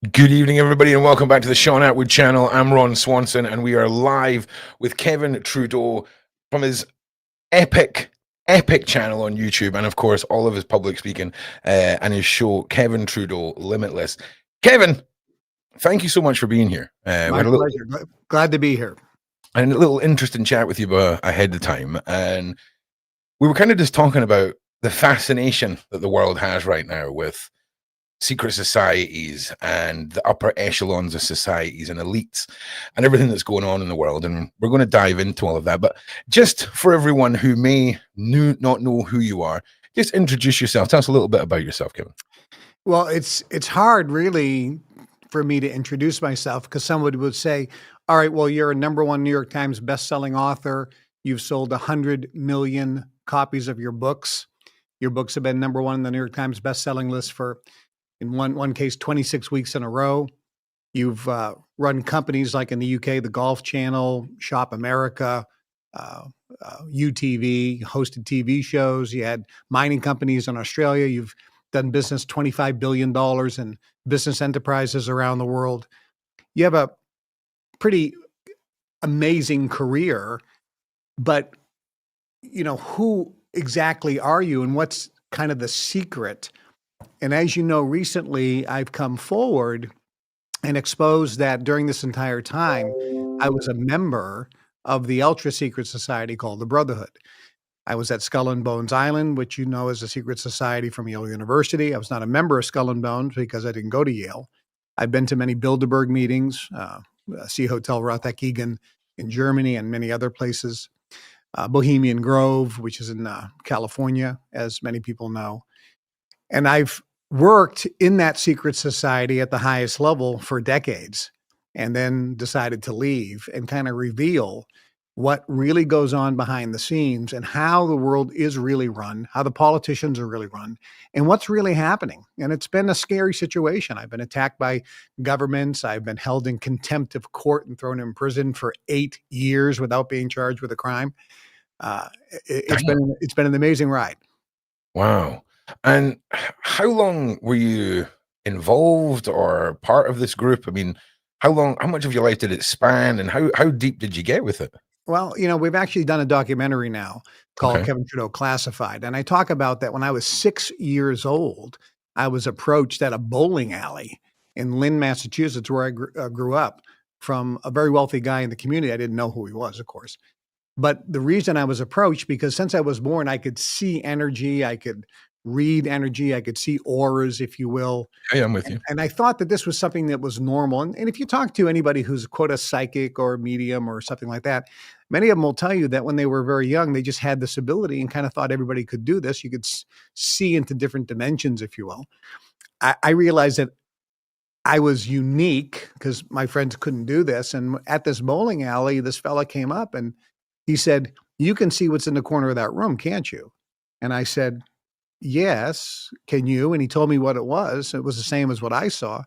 Good evening, everybody, and welcome back to the Shaun Attwood channel. I'm Ron Swanson, and we are live with Kevin Trudeau from his epic channel on YouTube, and of course, all of his public speaking and his show, Kevin Trudeau Limitless. Kevin, thank you so much for being here. We My had a little, pleasure. Glad to be here. and a little interesting chat with you ahead of time, and we were kind of just talking about the fascination that the world has right now with secret societies and the upper echelons of societies and elites and everything that's going on in the world. And we're going to dive into all of that. But just for everyone who may not know who you are, just introduce yourself. Tell us a little bit about yourself, Kevin. Well, it's hard really for me to introduce myself because somebody would say, all right, well, you're a #1 New York Times bestselling author. You've sold 100 million copies of your books. Your books have been #1 in the New York Times bestselling list for, in one case, 26 weeks in a row. You've run companies like in the UK, the Golf Channel, Shop America, UTV, hosted TV shows. You had mining companies in Australia. You've done business $25 billion in business enterprises around the world. You have a pretty amazing career, but who exactly are you and what's kind of the secret? And as you know, recently I've come forward and exposed that during this entire time, I was a member of the ultra secret society called the Brotherhood. I was at Skull and Bones Island, which you know is a secret society from Yale University. I was not a member of Skull and Bones because I didn't go to Yale. I've been to many Bilderberg meetings, Sea Hotel Roth-Eckingen in Germany and many other places. Bohemian Grove, which is in California, as many people know. And I've worked in that secret society at the highest level for decades and then decided to leave and kind of reveal what really goes on behind the scenes and how the world is really run, how the politicians are really run, and what's really happening. And it's been a scary situation. I've been attacked by governments. I've been held in contempt of court and thrown in prison for 8 years without being charged with a crime. It's been an amazing ride. Wow. And how long were you involved or part of this group? I mean, how much of your life did it span, and how deep did you get with it? Well, we've actually done a documentary now called Okay. Kevin Trudeau Classified. And I talk about that when I was 6 years old, I was approached at a bowling alley in Lynn, Massachusetts, where I grew up, from a very wealthy guy in the community. I didn't know who he was, of course. But the reason I was approached, because since I was born, I could see energy, I could read energy, I could see auras, if you will. Yeah, I'm with you. And I thought that this was something that was normal. And if you talk to anybody who's, quote, a psychic or a medium or something like that, many of them will tell you that when they were very young, they just had this ability and kind of thought everybody could do this. You could see into different dimensions, if you will. I realized that I was unique because my friends couldn't do this. And at this bowling alley, this fella came up and he said, "You can see what's in the corner of that room, can't you?" And I said, "Yes, can you?" And he told me what it was. It was the same as what I saw.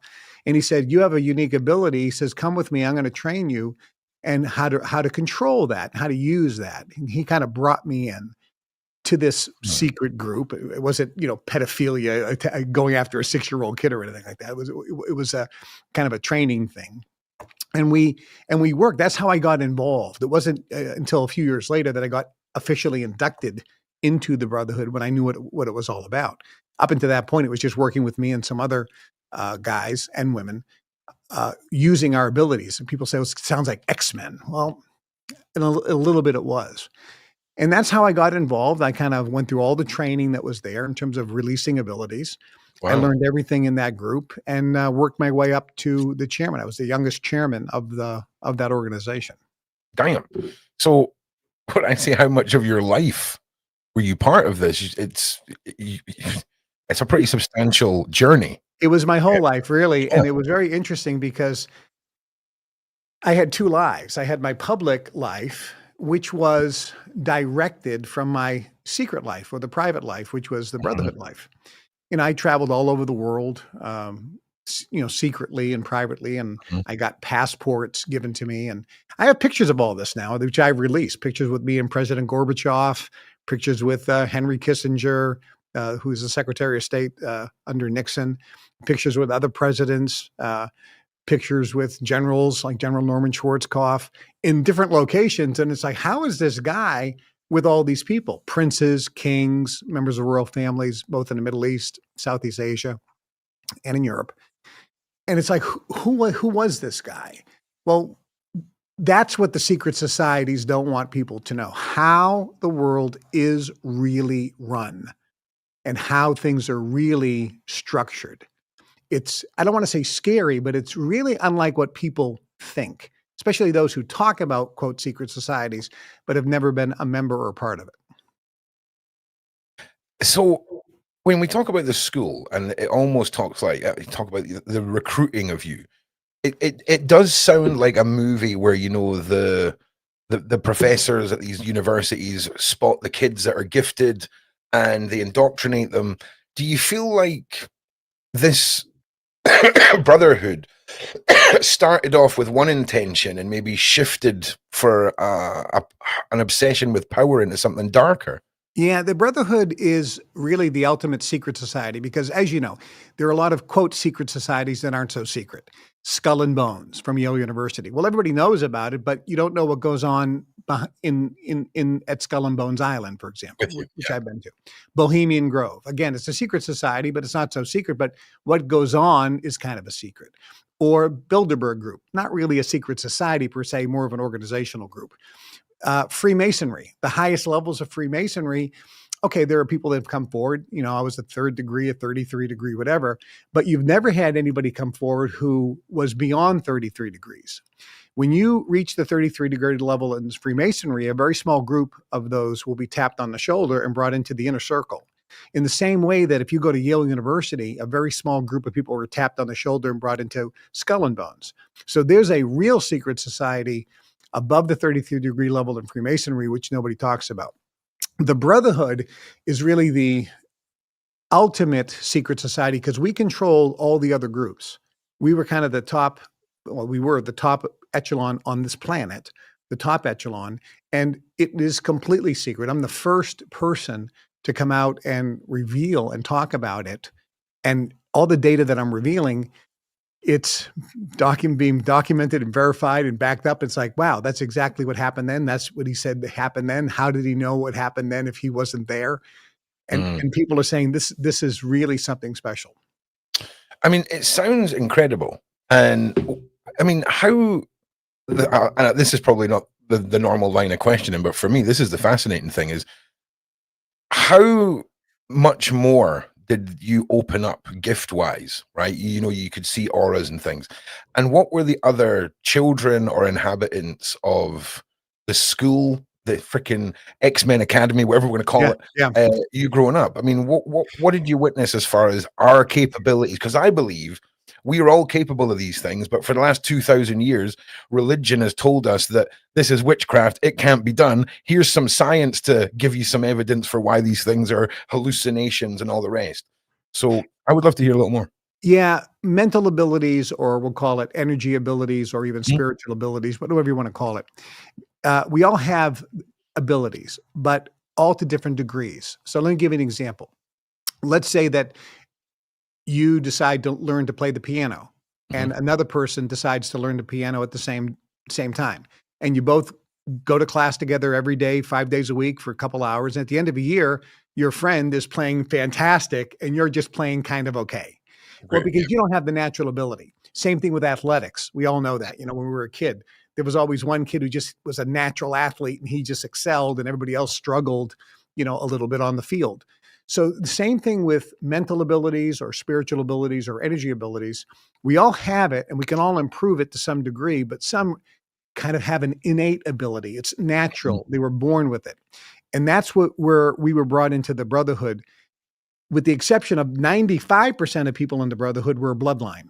And he said, "You have a unique ability." He says, "Come with me. I'm going to train you and how to control that, how to use that." And he kind of brought me in to this secret group. It wasn't, pedophilia, going after a 6-year-old kid or anything like that. It was a kind of a training thing. And we worked. That's how I got involved. It wasn't until a few years later that I got officially inducted into the Brotherhood when I knew what it was all about. Up until that point, it was just working with me and some other guys and women using our abilities. And people say, "Well, it sounds like X-Men." Well, in a little bit it was. And that's how I got involved. I kind of went through all the training that was there in terms of releasing abilities. I Wow. learned everything in that group and worked my way up to the chairman. I was the youngest chairman of that organization. Damn. So when I say how much of your life were you part of this, it's a pretty substantial journey. It was my whole life, really. And it was very interesting because I had 2 lives. I had my public life, which was directed from my secret life or the private life, which was the Brotherhood life. I traveled all over the world, secretly and privately, and I got passports given to me. And I have pictures of all this now, which I've released. Pictures with me and President Gorbachev, pictures with Henry Kissinger, who's the Secretary of State under Nixon, pictures with other presidents, pictures with generals like General Norman Schwarzkopf in different locations. And it's like, how is this guy with all these people? Princes, kings, members of royal families, both in the Middle East, Southeast Asia, and in Europe. And it's like, who was this guy? Well, that's what the secret societies don't want people to know, how the world is really run and how things are really structured. It's, I don't want to say scary, but it's really unlike what people think, especially those who talk about, quote, secret societies, but have never been a member or part of it. So when we talk about the school, and it almost talks like talk about the recruiting of you, it does sound like a movie where, you know, the professors at these universities spot the kids that are gifted and they indoctrinate them. Do you feel like this brotherhood started off with one intention and maybe shifted for an obsession with power into something darker? Yeah, the Brotherhood is really the ultimate secret society because, as you know, there are a lot of, quote, secret societies that aren't so secret. Skull and Bones from Yale University. Well, everybody knows about it, but you don't know what goes on in at Skull and Bones Island, for example, With you, which yeah. I've been to. Bohemian Grove. Again, it's a secret society, but it's not so secret. But what goes on is kind of a secret. Or Bilderberg Group, not really a secret society per se, more of an organizational group. Freemasonry, the highest levels of Freemasonry. Okay, there are people that have come forward. You know, I was a 3rd degree, a 33 degree, whatever, but you've never had anybody come forward who was beyond 33 degrees. When you reach the 33 degree level in Freemasonry, a very small group of those will be tapped on the shoulder and brought into the inner circle. In the same way that if you go to Yale University, a very small group of people were tapped on the shoulder and brought into Skull and Bones. So there's a real secret society above the 33 degree level in Freemasonry, which nobody talks about. The Brotherhood is really the ultimate secret society because we control all the other groups. We were kind of the top, well, we were the top echelon on this planet, the top echelon, and it is completely secret. I'm the first person to come out and reveal and talk about it. And all the data that I'm revealing, it's being documented and verified and backed up. It's like, wow, that's exactly what happened then. That's what he said happened then. How did he know what happened then if he wasn't there? And people are saying this is really something special. I mean, it sounds incredible. And I mean, how, and this is probably not the normal line of questioning, but for me, this is the fascinating thing is how much more did you open up gift wise, right? You know, you could see auras and things. And what were the other children or inhabitants of the school, the freaking X-Men Academy, whatever we're going to call it, Yeah. you growing up? I mean, what did you witness as far as our capabilities? Because I believe we are all capable of these things, but for the last 2,000 years, religion has told us that this is witchcraft. It can't be done. Here's some science to give you some evidence for why these things are hallucinations and all the rest. So I would love to hear a little more. Yeah, mental abilities, or we'll call it energy abilities, or even Mhm. spiritual abilities, whatever you want to call it. We all have abilities, but all to different degrees. So let me give you an example. Let's say that you decide to learn to play the piano, and Mhm. another person decides to learn the piano at the same time, and you both go to class together every day, 5 days a week for a couple hours. And at the end of a year, your friend is playing fantastic, and you're just playing kind of okay. Well, Great. because you don't have the natural ability. Same thing with athletics. We all know that. You know, when we were a kid, there was always one kid who just was a natural athlete and he just excelled, and everybody else struggled, you know, a little bit on the field. So the same thing with mental abilities or spiritual abilities or energy abilities. We all have it and we can all improve it to some degree, but some kind of have an innate ability. It's Mhm. natural. They were born with it. And that's where we were brought into the Brotherhood, with the exception of 95% of people in the Brotherhood were bloodline.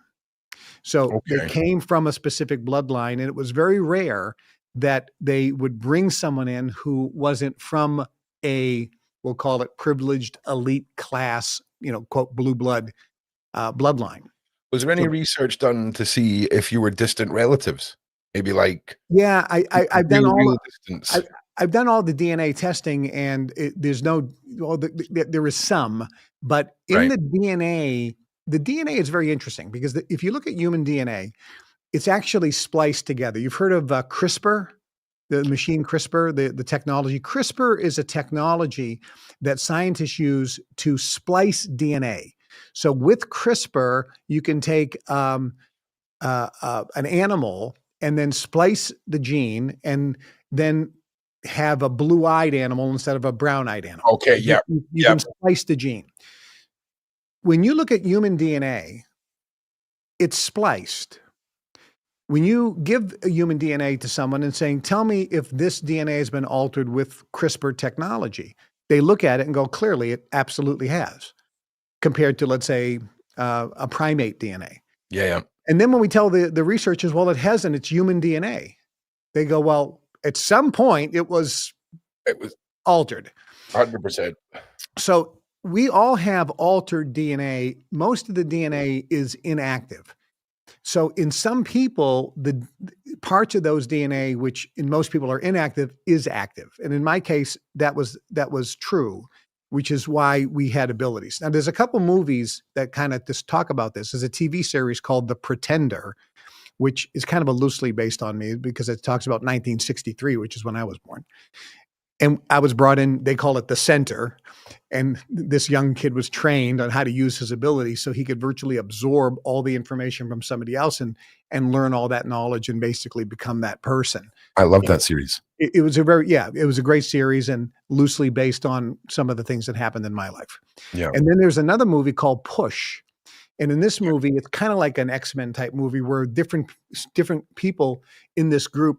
So they Okay. came from a specific bloodline, and it was very rare that they would bring someone in who wasn't from a, we'll call it privileged elite class, you know, quote, blue blood bloodline. Was there any So research done to see if you were distant relatives? Maybe like yeah, I've done real all I, distance, I've done all the DNA testing, and there's no, well, there is some, but in right? the DNA, the DNA is very interesting because if you look at human DNA, it's actually spliced together. You've heard of CRISPR, the machine CRISPR, the technology. CRISPR is a technology that scientists use to splice DNA. So with CRISPR, you can take an animal and then splice the gene and then have a blue-eyed animal instead of a brown-eyed animal. Okay. Yeah. You can splice the gene. When you look at human DNA, it's spliced. When you give a human DNA to someone and saying, tell me if this DNA has been altered with CRISPR technology, they look at it and go, clearly, it absolutely has, compared to, let's say, a primate DNA. Yeah. And then when we tell the researchers, well, it hasn't, it's human DNA, they go, well, at some point it was altered. 100%. So we all have altered DNA. Most of the DNA is inactive. So in some people, the parts of those DNA, which in most people are inactive, is active. And in my case, that was true, which is why we had abilities. Now, there's a couple movies that kind of just talk about this. There's a TV series called The Pretender, which is kind of a loosely based on me because it talks about 1963, which is when I was born. And I was brought in, they call it the center. And this young kid was trained on how to use his ability so he could virtually absorb all the information from somebody else and learn all that knowledge and basically become that person. I love that series. It was it was a great series and loosely based on some of the things that happened in my life. Yeah. And then there's another movie called Push. And in this movie, it's kind of like an X-Men type movie where different people in this group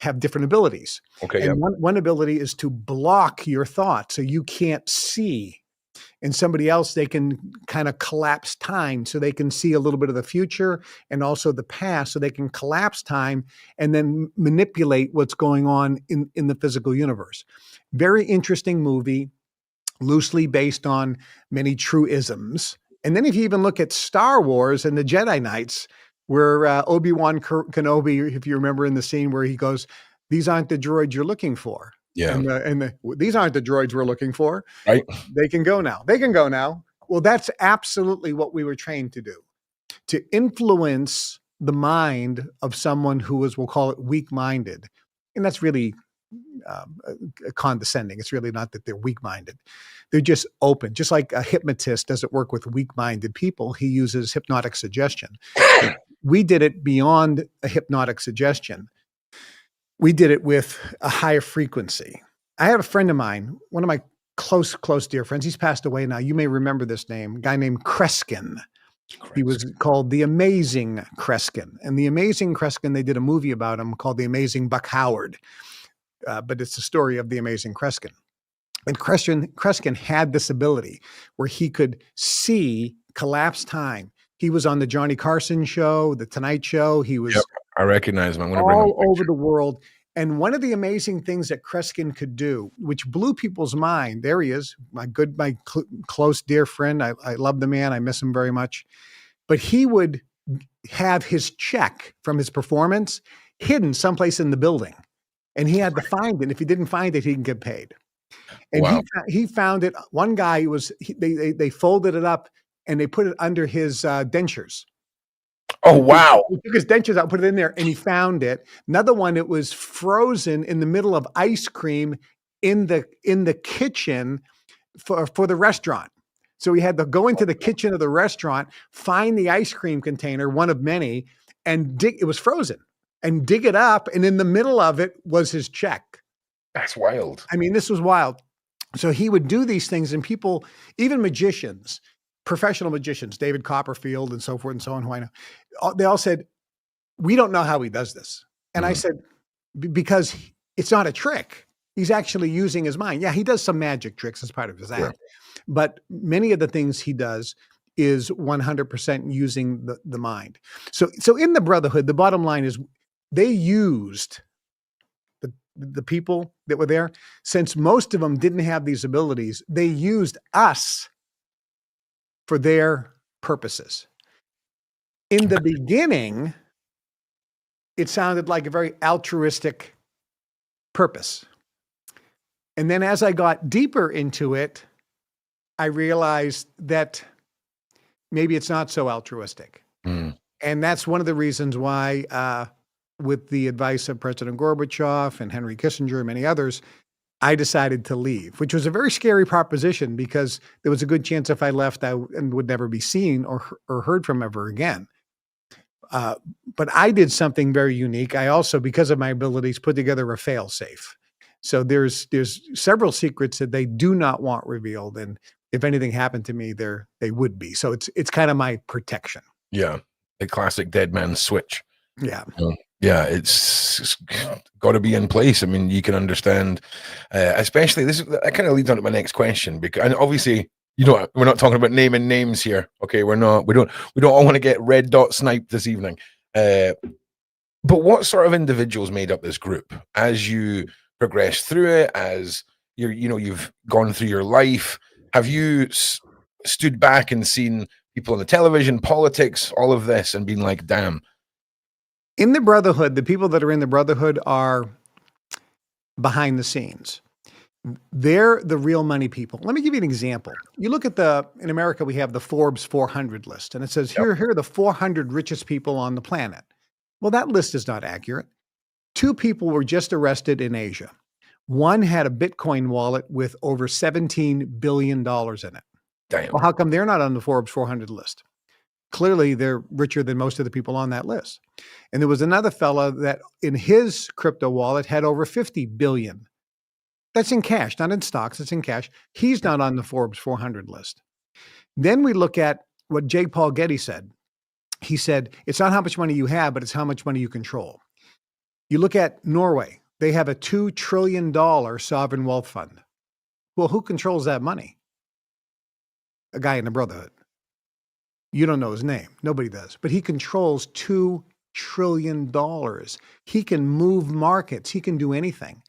have different abilities. Okay. And one ability is to block your thoughts so you can't see. And somebody else, they can kind of collapse time so they can see a little bit of the future and also the past so they can collapse time and then manipulate what's going on in the physical universe. Very interesting movie, loosely based on many truisms. And then if you even look at Star Wars and the Jedi Knights, where Obi-Wan Kenobi, if you remember in the scene where he goes, these aren't the droids you're looking for. Yeah. And these aren't the droids we're looking for. Right. They can go now. They can go now. Well, that's absolutely what we were trained to do, to influence the mind of someone who is, we'll call it weak-minded. And that's really condescending. It's really not that they're weak-minded. They're just open. Just like a hypnotist doesn't work with weak-minded people. He uses hypnotic suggestion. We did it beyond a hypnotic suggestion. We did it with a higher frequency. I have a friend of mine, one of my close dear friends. He's passed away now. You may remember this name, a guy named Kreskin. He was called the Amazing Kreskin. And the Amazing Kreskin, they did a movie about him called The Amazing Buck Howard. But it's the story of the Amazing Kreskin. And Kreskin had this ability where he could see collapse time. He was on the Johnny Carson show, the Tonight Show. He was I recognize him. I'm going to all over the world. And one of the amazing things that Kreskin could do, which blew people's mind, there he is, my close dear friend. I love the man. I miss him very much. But he would have his check from his performance hidden someplace in the building. And he had to find it. If he didn't find it, he didn't get paid. And wow. he found it. One guy they folded it up and they put it under his dentures. Oh, wow. He took his dentures out, put it in there, and he found it. Another one, it was frozen in the middle of ice cream in the kitchen for the restaurant. So he had to go into the kitchen of the restaurant, find the ice cream container, one of many, and it was frozen, and dig it up. And in the middle of it was his check. That's wild. I mean, this was wild. So he would do these things, and people, even magicians, professional magicians, David Copperfield and so forth and so on, who I know, they all said, we don't know how he does this. And I said, because it's not a trick. He's actually using his mind. Yeah, he does some magic tricks as part of his act. Sure. But many of the things he does is 100% using the mind. So in the Brotherhood, the bottom line is they used the people that were there. Since most of them didn't have these abilities, they used us for their purposes. In the beginning, it sounded like a very altruistic purpose. And then as I got deeper into it, I realized that maybe it's not so altruistic. Mm. And that's one of the reasons why, with the advice of President Gorbachev and Henry Kissinger and many others, I decided to leave, which was a very scary proposition because there was a good chance if I left, I would never be seen or heard from ever again. But I did something very unique. I also, because of my abilities, put together a fail-safe. So there's several secrets that they do not want revealed, and if anything happened to me, they would be. So it's kind of my protection. Yeah, the classic dead man switch. Yeah. Yeah, it's got to be in place. I mean, you can understand, especially that kind of leads on to my next question, because, and obviously, we're not talking about naming names here. Okay, we don't all want to get red dot sniped this evening. But what sort of individuals made up this group as you progress through it, as you've gone through your life? Have you stood back and seen people on the television, politics, all of this, and been like, damn? In the Brotherhood, the people that are in the Brotherhood are behind the scenes. They're the real money people. Let me give you an example. You look at in America, we have the Forbes 400 list, and it says, here are the 400 richest people on the planet. Well, that list is not accurate. 2 people were just arrested in Asia. One had a Bitcoin wallet with over $17 billion in it. Damn. Well, how come they're not on the Forbes 400 list? Clearly, they're richer than most of the people on that list. And there was another fella that in his crypto wallet had over 50 billion. That's in cash, not in stocks. It's in cash. He's not on the Forbes 400 list. Then we look at what J. Paul Getty said. He said, it's not how much money you have, but it's how much money you control. You look at Norway. They have a $2 trillion sovereign wealth fund. Well, who controls that money? A guy in the Brotherhood. You don't know his name. Nobody does. But he controls $2 trillion. He can move markets. He can do anything.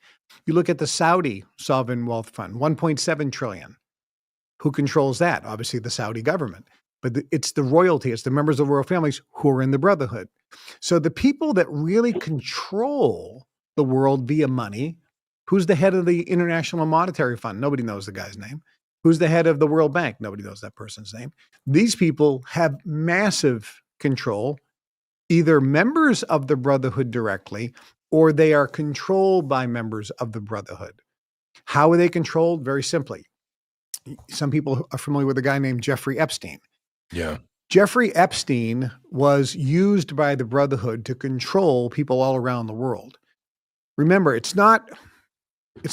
You look at the Saudi sovereign wealth fund, 1.7 trillion. Who controls that? Obviously the Saudi government. But it's the royalty. It's the members of the royal families who are in the Brotherhood. So the people that really control the world via money, who's the head of the International Monetary Fund? Nobody knows the guy's name. Who's the head of the World Bank? Nobody knows that person's name. These people have massive control, either members of the Brotherhood directly, or they are controlled by members of the Brotherhood. How are they controlled? Very simply. Some people are familiar with a guy named Jeffrey Epstein. Yeah. Jeffrey Epstein was used by the Brotherhood to control people all around the world. Remember, it's not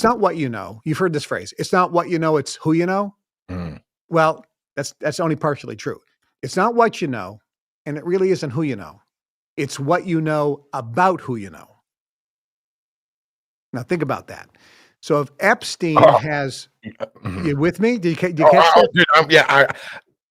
what you know. You've heard this phrase. It's not what you know, it's who you know. Mm. Well, that's only partially true. It's not what you know, and it really isn't who you know. It's what you know about who you know. Now think about that. So if Epstein has, you with me? Did you catch that? Dude, yeah,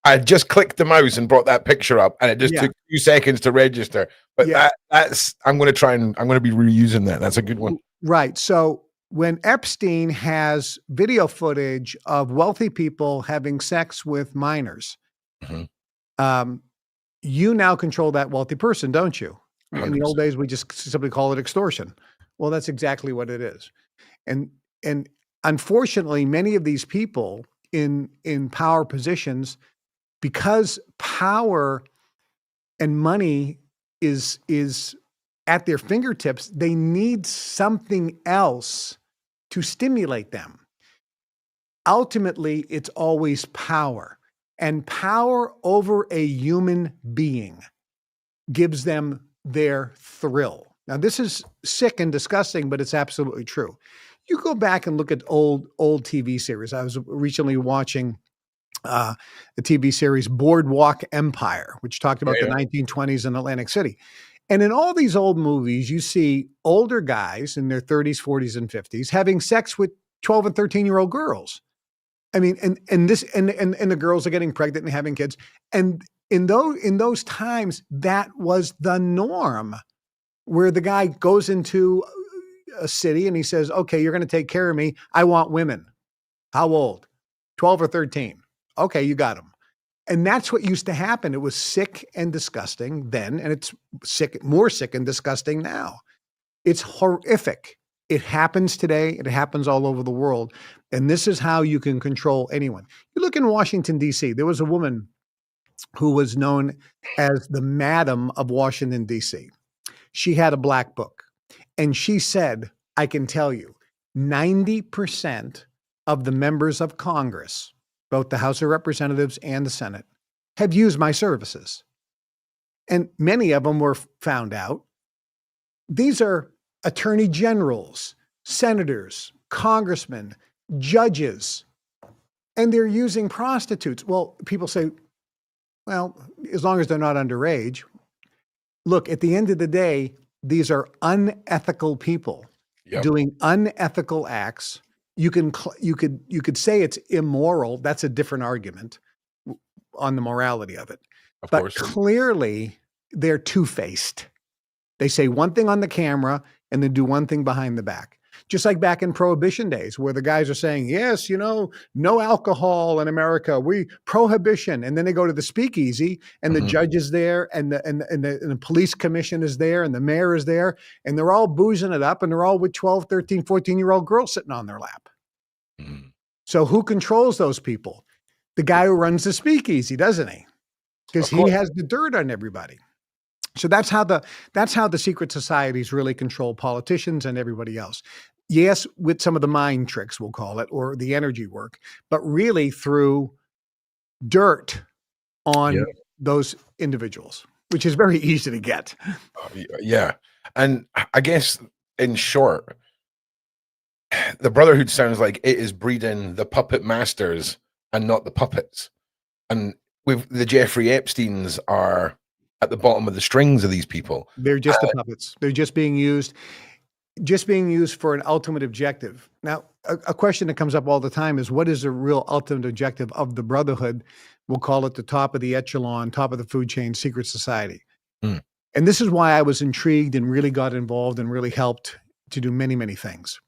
I just clicked the mouse and brought that picture up, and it just took 2 seconds to register. But I'm going to be reusing that. That's a good one. Right. So when Epstein has video footage of wealthy people having sex with minors, you now control that wealthy person, don't you? 100%. In the old days, we just simply call it extortion. Well, that's exactly what it is. And unfortunately, many of these people in power positions, because power and money is at their fingertips, they need something else to stimulate them. Ultimately, it's always power. And power over a human being gives them their thrill. Now, this is sick and disgusting, but it's absolutely true. You go back and look at old TV series. I was recently watching the TV series Boardwalk Empire, which talked about the 1920s in Atlantic City. And in all these old movies, you see older guys in their 30s, 40s, and 50s having sex with 12 and 13-year-old girls. I mean, and the girls are getting pregnant and having kids. And in those times, that was the norm, where the guy goes into a city and he says, okay, you're going to take care of me. I want women. How old? 12 or 13. Okay, you got them. And that's what used to happen. It was sick and disgusting then, and it's more sick and disgusting now. It's horrific. It happens today. It happens all over the world. And this is how you can control anyone. You look in Washington, D.C., there was a woman who was known as the Madam of Washington, D.C. She had a black book, and she said, I can tell you, 90% of the members of Congress, both the House of Representatives and the Senate, have used my services. And many of them were found out. These are attorney generals, senators, congressmen, judges, and they're using prostitutes. Well, people say, well, as long as they're not underage. Look, at the end of the day, these are unethical people doing unethical acts. You could say it's immoral. That's a different argument on the morality of it. But course. Clearly, they're two-faced. They say one thing on the camera and then do one thing behind the back. Just like back in Prohibition days, where the guys are saying, yes, no alcohol in America, prohibition. And then they go to the speakeasy and the judge is there and the police commission is there and the mayor is there and they're all boozing it up and they're all with 12, 13, 14-year-old girls sitting on their lap. So who controls those people? The guy who runs the speakeasy, doesn't he? Because he has the dirt on everybody. So that's how the secret societies really control politicians and everybody else. Yes, with some of the mind tricks, we'll call it, or the energy work, but really through dirt on those individuals, which is very easy to get. Yeah. And I guess in short, the Brotherhood sounds like it is breeding the puppet masters and not the puppets. And the Jeffrey Epsteins are at the bottom of the strings of these people. They're just the puppets. They're just being used for an ultimate objective. Now, a question that comes up all the time is, what is the real ultimate objective of the Brotherhood? We'll call it the top of the echelon, top of the food chain, secret society. And this is why I was intrigued and really got involved and really helped to do many, many things.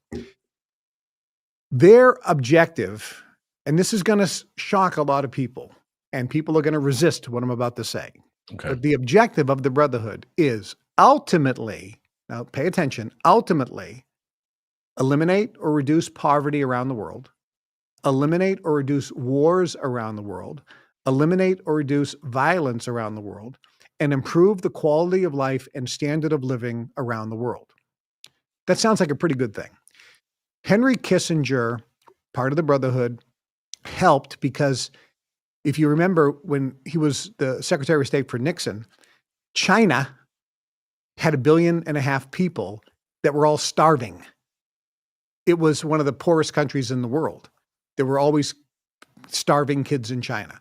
Their objective, and this is going to shock a lot of people, and people are going to resist what I'm about to say. Okay. But the objective of the Brotherhood is ultimately, now pay attention, ultimately eliminate or reduce poverty around the world, eliminate or reduce wars around the world, eliminate or reduce violence around the world, and improve the quality of life and standard of living around the world. That sounds like a pretty good thing. Henry Kissinger, part of the Brotherhood, helped because if you remember when he was the Secretary of State for Nixon, China had 1.5 billion people that were all starving. It was one of the poorest countries in the world. There were always starving kids in China.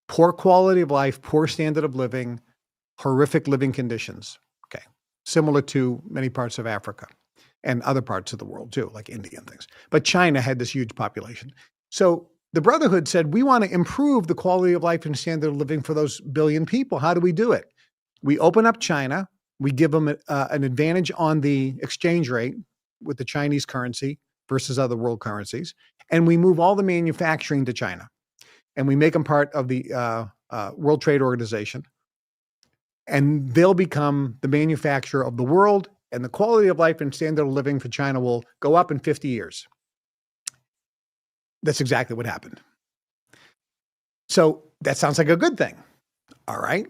Poor quality of life, poor standard of living, horrific living conditions. Okay. Similar to many parts of Africa and other parts of the world too, like India and things. But China had this huge population. So the Brotherhood said, we want to improve the quality of life and standard of living for those billion people. How do we do it? We open up China. We give them an advantage on the exchange rate with the Chinese currency versus other world currencies. And we move all the manufacturing to China. And we make them part of the World Trade Organization. And they'll become the manufacturer of the world. And the quality of life and standard of living for China will go up in 50 years. That's exactly what happened. So that sounds like a good thing. All right.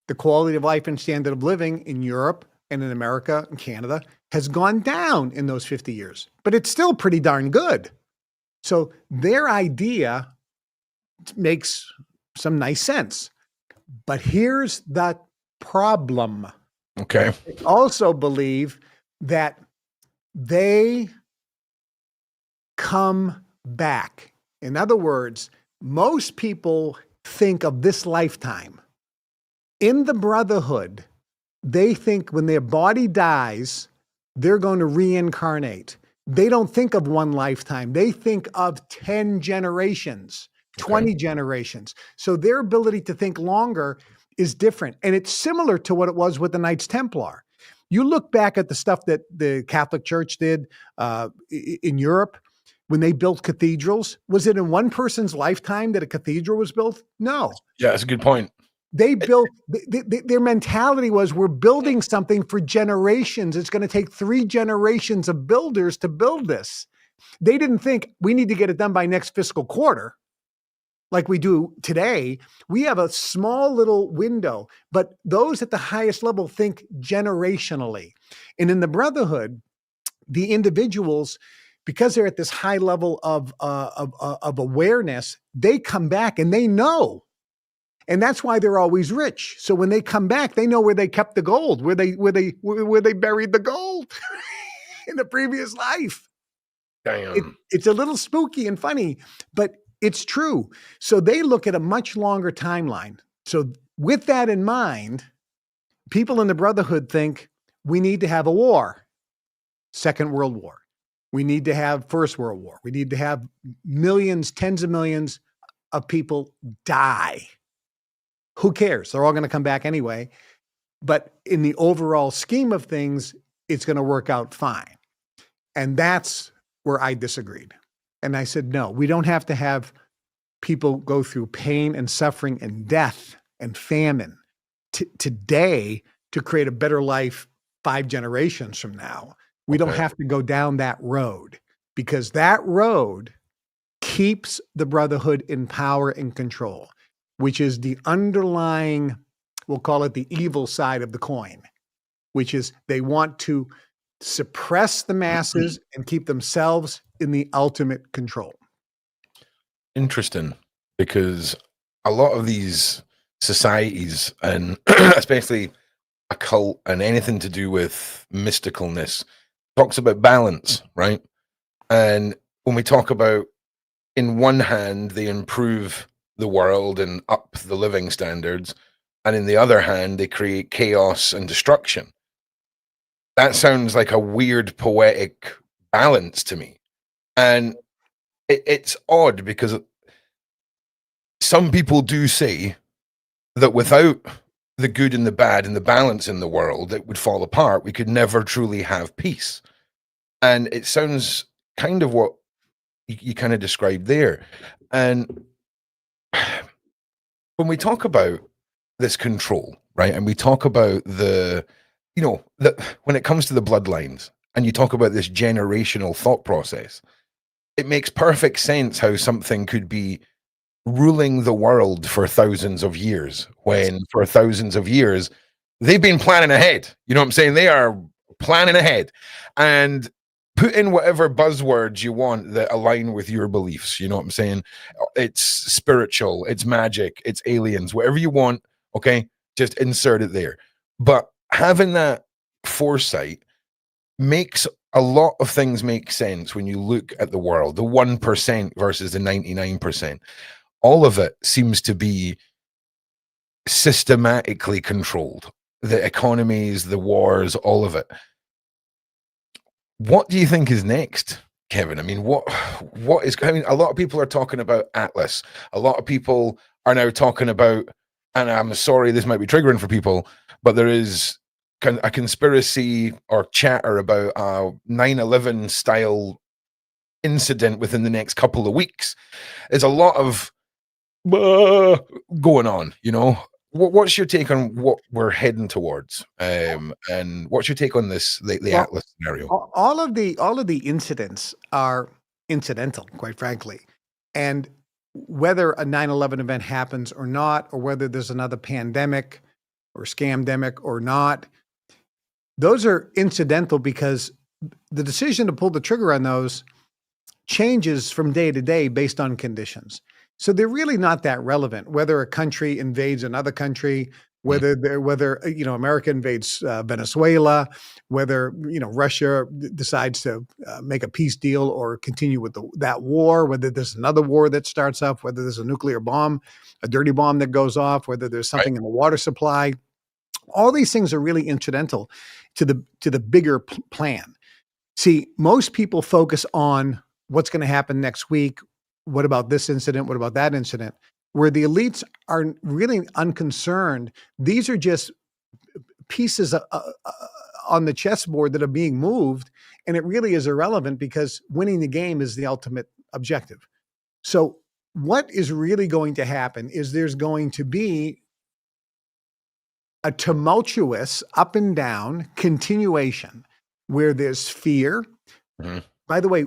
The quality of life and standard of living in Europe and in America and Canada has gone down in those 50 years, but it's still pretty darn good. So their idea makes some nice sense. But here's the problem. Okay. They also believe that they come back. In other words, most people think of this lifetime. In the Brotherhood, they think when their body dies, they're going to reincarnate. They don't think of one lifetime. They think of 10 generations, 20 generations. So their ability to think longer is different. And it's similar to what it was with the Knights Templar. You look back at the stuff that the Catholic Church did in Europe when they built cathedrals. Was it in one person's lifetime that a cathedral was built? No. Yeah, that's a good point. They built, their mentality was, we're building something for generations. It's going to take 3 generations of builders to build this. They didn't think we need to get it done by next fiscal quarter. like we do today, we have a small little window, but those at the highest level think generationally. And in the Brotherhood, the individuals, because they're at this high level of awareness, they come back and they know. And that's why they're always rich. So when they come back, they know where they kept the gold, where they buried the gold in the previous life. Damn. It's a little spooky and funny, but it's true. So they look at a much longer timeline. So with that in mind, people in the Brotherhood think we need to have a war, Second World War. We need to have First World War. We need to have millions, tens of millions of people die. Who cares? They're all going to come back anyway. But in the overall scheme of things, it's going to work out fine. And that's where I disagreed. And I said, no, we don't have to have people go through pain and suffering and death and famine today to create a better life 5 generations from now. We don't have to go down that road, because that road keeps the Brotherhood in power and control, which is the underlying, we'll call it the evil side of the coin, which is they want to suppress the masses and keep themselves in the ultimate control. Interesting, because a lot of these societies, and especially a cult and anything to do with mysticalness, talks about balance, right? And when we talk about, in one hand, they improve the world and up the living standards, and in the other hand, they create chaos and destruction. That sounds like a weird poetic balance to me. And it's odd, because some people do say that without the good and the bad and the balance in the world, it would fall apart. We could never truly have peace. And it sounds kind of what you kind of described there. And when we talk about this control, right, and we talk about the, when it comes to the bloodlines, and you talk about this generational thought process, it makes perfect sense how something could be ruling the world for thousands of years, when for thousands of years they've been planning ahead. You know what I'm saying? They are planning ahead, and put in whatever buzzwords you want that align with your beliefs. You know what I'm saying? It's spiritual, it's magic, it's aliens, whatever you want. Okay, just insert it there. But having that foresight makes a lot of things make sense when you look at the world, the 1% versus the 99%. All of it seems to be systematically controlled. The economies, the wars, all of it. What do you think is next, Kevin? I mean, what is, I mean, a lot of people are talking about Atlas. A lot of people are now talking about, and I'm sorry, this might be triggering for people, but there is a conspiracy or chatter about a 9/11 style incident within the next couple of weeks. There's a lot of going on, what's your take on what we're heading towards, and what's your take on this, the Atlas scenario? All of the incidents are incidental, quite frankly, and whether a 9/11 event happens or not, or whether there's another pandemic or scamdemic or not, those are incidental, because the decision to pull the trigger on those changes from day to day based on conditions. So they're really not that relevant, whether a country invades another country, whether America invades Venezuela, whether Russia decides to make a peace deal or continue with that war, whether there's another war that starts up, whether there's a nuclear bomb, a dirty bomb that goes off, whether there's something in the water supply. All these things are really incidental to the bigger plan. See, most people focus on what's going to happen next week. What about this incident? What about that incident? Where the elites are really unconcerned. These are just pieces on the chessboard that are being moved, and it really is irrelevant, because winning the game is the ultimate objective. So what is really going to happen is there's going to be a tumultuous up and down continuation where there's fear. Mm-hmm. By the way,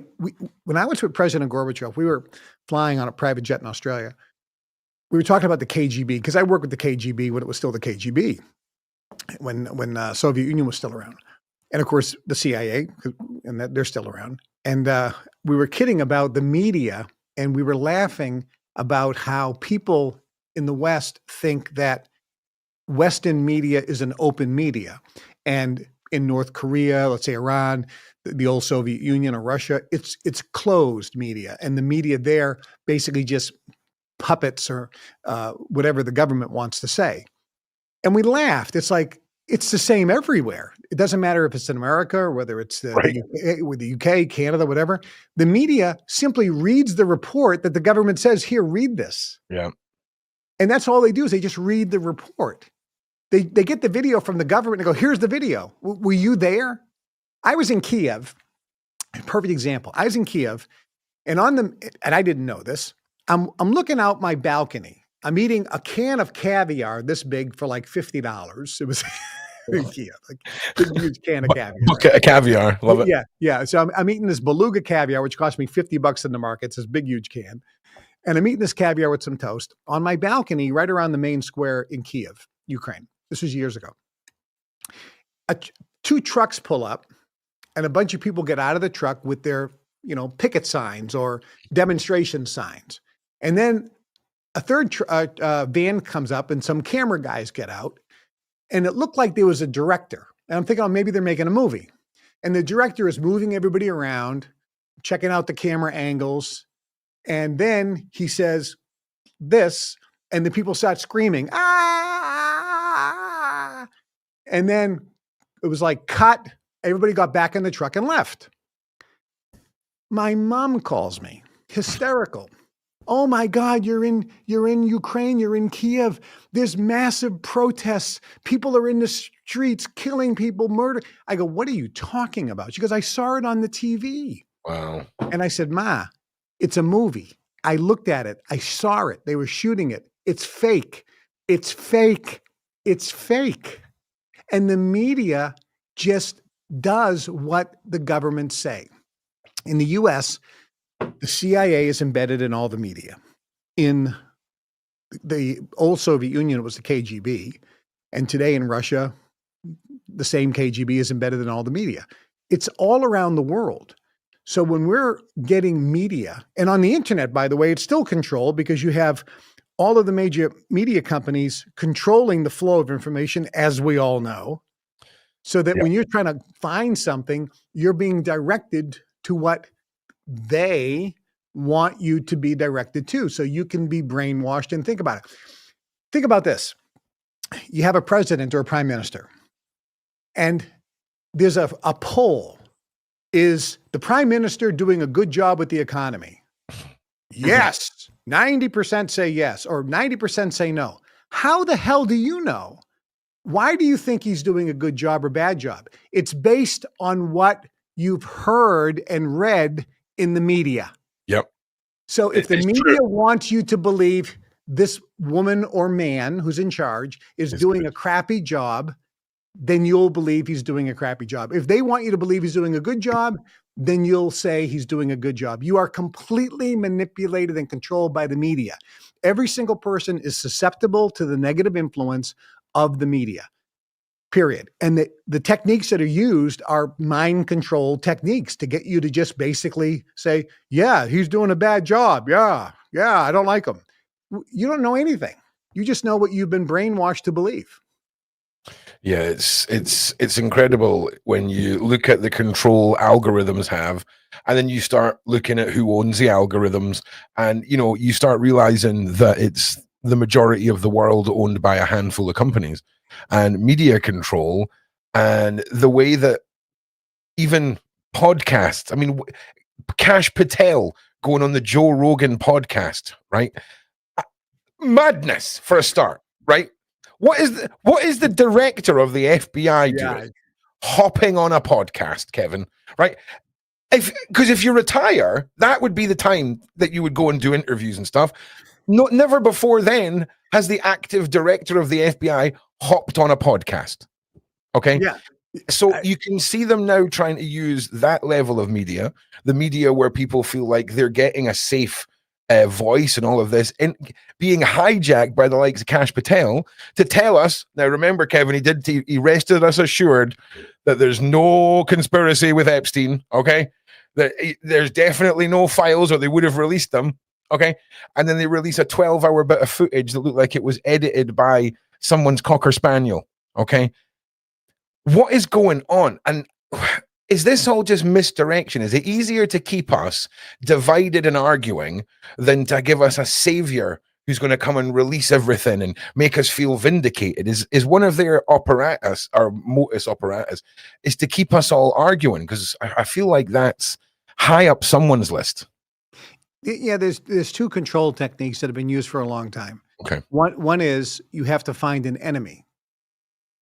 when I was with President Gorbachev, we were flying on a private jet in Australia, we were talking about the KGB because I worked with the KGB when it was still the KGB, when Soviet Union was still around, and of course the CIA, and they're still around. And we were kidding about the media, and we were laughing about how people in the West think that Western media is an open media, and in North Korea, let's say Iran, the old Soviet Union or Russia, it's closed media, and the media there basically just puppets or whatever the government wants to say. And we laughed. It's like, it's the same everywhere. It doesn't matter if it's in America or whether it's the UK, Canada, whatever. The media simply reads the report that the government says, here, read this. Yeah. And that's all they do is they just read the report. They get the video from the government and go, here's the video. Were you there? I was in Kiev. Perfect example. I was in Kiev, and I didn't know this. I'm looking out my balcony. I'm eating a can of caviar this big for like $50. It was in Kiev, like a huge can of caviar. Bucket of caviar. Love it. Yeah, yeah. So I'm eating this beluga caviar, which cost me $50 in the market. It's this big, huge can. And I'm eating this caviar with some toast on my balcony right around the main square in Kiev, Ukraine. This was years ago. Two trucks pull up, and a bunch of people get out of the truck with their, picket signs or demonstration signs. And then a third van comes up, and some camera guys get out, and it looked like there was a director. And I'm thinking, oh, maybe they're making a movie. And the director is moving everybody around, checking out the camera angles. And then he says this, and the people start screaming, ah! And then it was like, cut. Everybody got back in the truck and left. My mom calls me, hysterical. Oh my God, you're in Ukraine, you're in Kiev. There's massive protests. People are in the streets, killing people, murder. I go, what are you talking about? She goes, I saw it on the TV. Wow. And I said, Ma, it's a movie. I looked at it. I saw it. They were shooting it. It's fake. It's fake. It's fake. And the media just does what the governments say. In the US, the CIA is embedded in all the media. In the old Soviet Union, it was the KGB. And today in Russia, the same KGB is embedded in all the media. It's all around the world. So when we're getting media, and on the internet, by the way, it's still controlled because you have all of the major media companies controlling the flow of information, as we all know, so that when you're trying to find something, you're being directed to what they want you to be directed to, so you can be brainwashed. And think about it. Think about this. You have a president or a prime minister, and there's a poll. Is the prime minister doing a good job with the economy? Yes. 90% say yes, or 90% say no. How the hell do you know? Why do you think he's doing a good job or bad job? It's based on what you've heard and read in the media. Yep. So if the media wants you to believe this woman or man who's in charge is doing a crappy job, then you'll believe he's doing a crappy job. If they want you to believe he's doing a good job, then you'll say he's doing a good job. You are completely manipulated and controlled by the media. Every single person is susceptible to the negative influence of the media, period. And the techniques that are used are mind control techniques to get you to just basically say, yeah, he's doing a bad job. Yeah, I don't like him. You don't know anything. You just know what you've been brainwashed to believe. Yeah, it's incredible when you look at the control algorithms have, and then you start looking at who owns the algorithms, and you start realizing that it's the majority of the world owned by a handful of companies, and media control, and the way that even podcasts. I mean, Kash Patel going on the Joe Rogan podcast, right? Madness for a start, right? What is the director of the FBI doing? Hopping on a podcast, Kevin, right? Because if you retire, that would be the time that you would go and do interviews and stuff. Never before then has the active director of the FBI hopped on a podcast. Okay. Yeah. So you can see them now trying to use that level of media, the media where people feel like they're getting a safe voice and all of this, and being hijacked by the likes of Kash Patel to tell us. Now, remember, Kevin, he rested us assured that there's no conspiracy with Epstein. Okay, that there's definitely no files, or they would have released them. Okay, and then they release a 12-hour bit of footage that looked like it was edited by someone's cocker spaniel. Okay, what is going on? And is this all just misdirection? Is it easier to keep us divided and arguing than to give us a savior who's going to come and release everything and make us feel vindicated? Is one of their apparatus, or modus operatus, is to keep us all arguing? Because I feel like that's high up someone's list. Yeah, there's two control techniques that have been used for a long time. Okay. One is you have to find an enemy.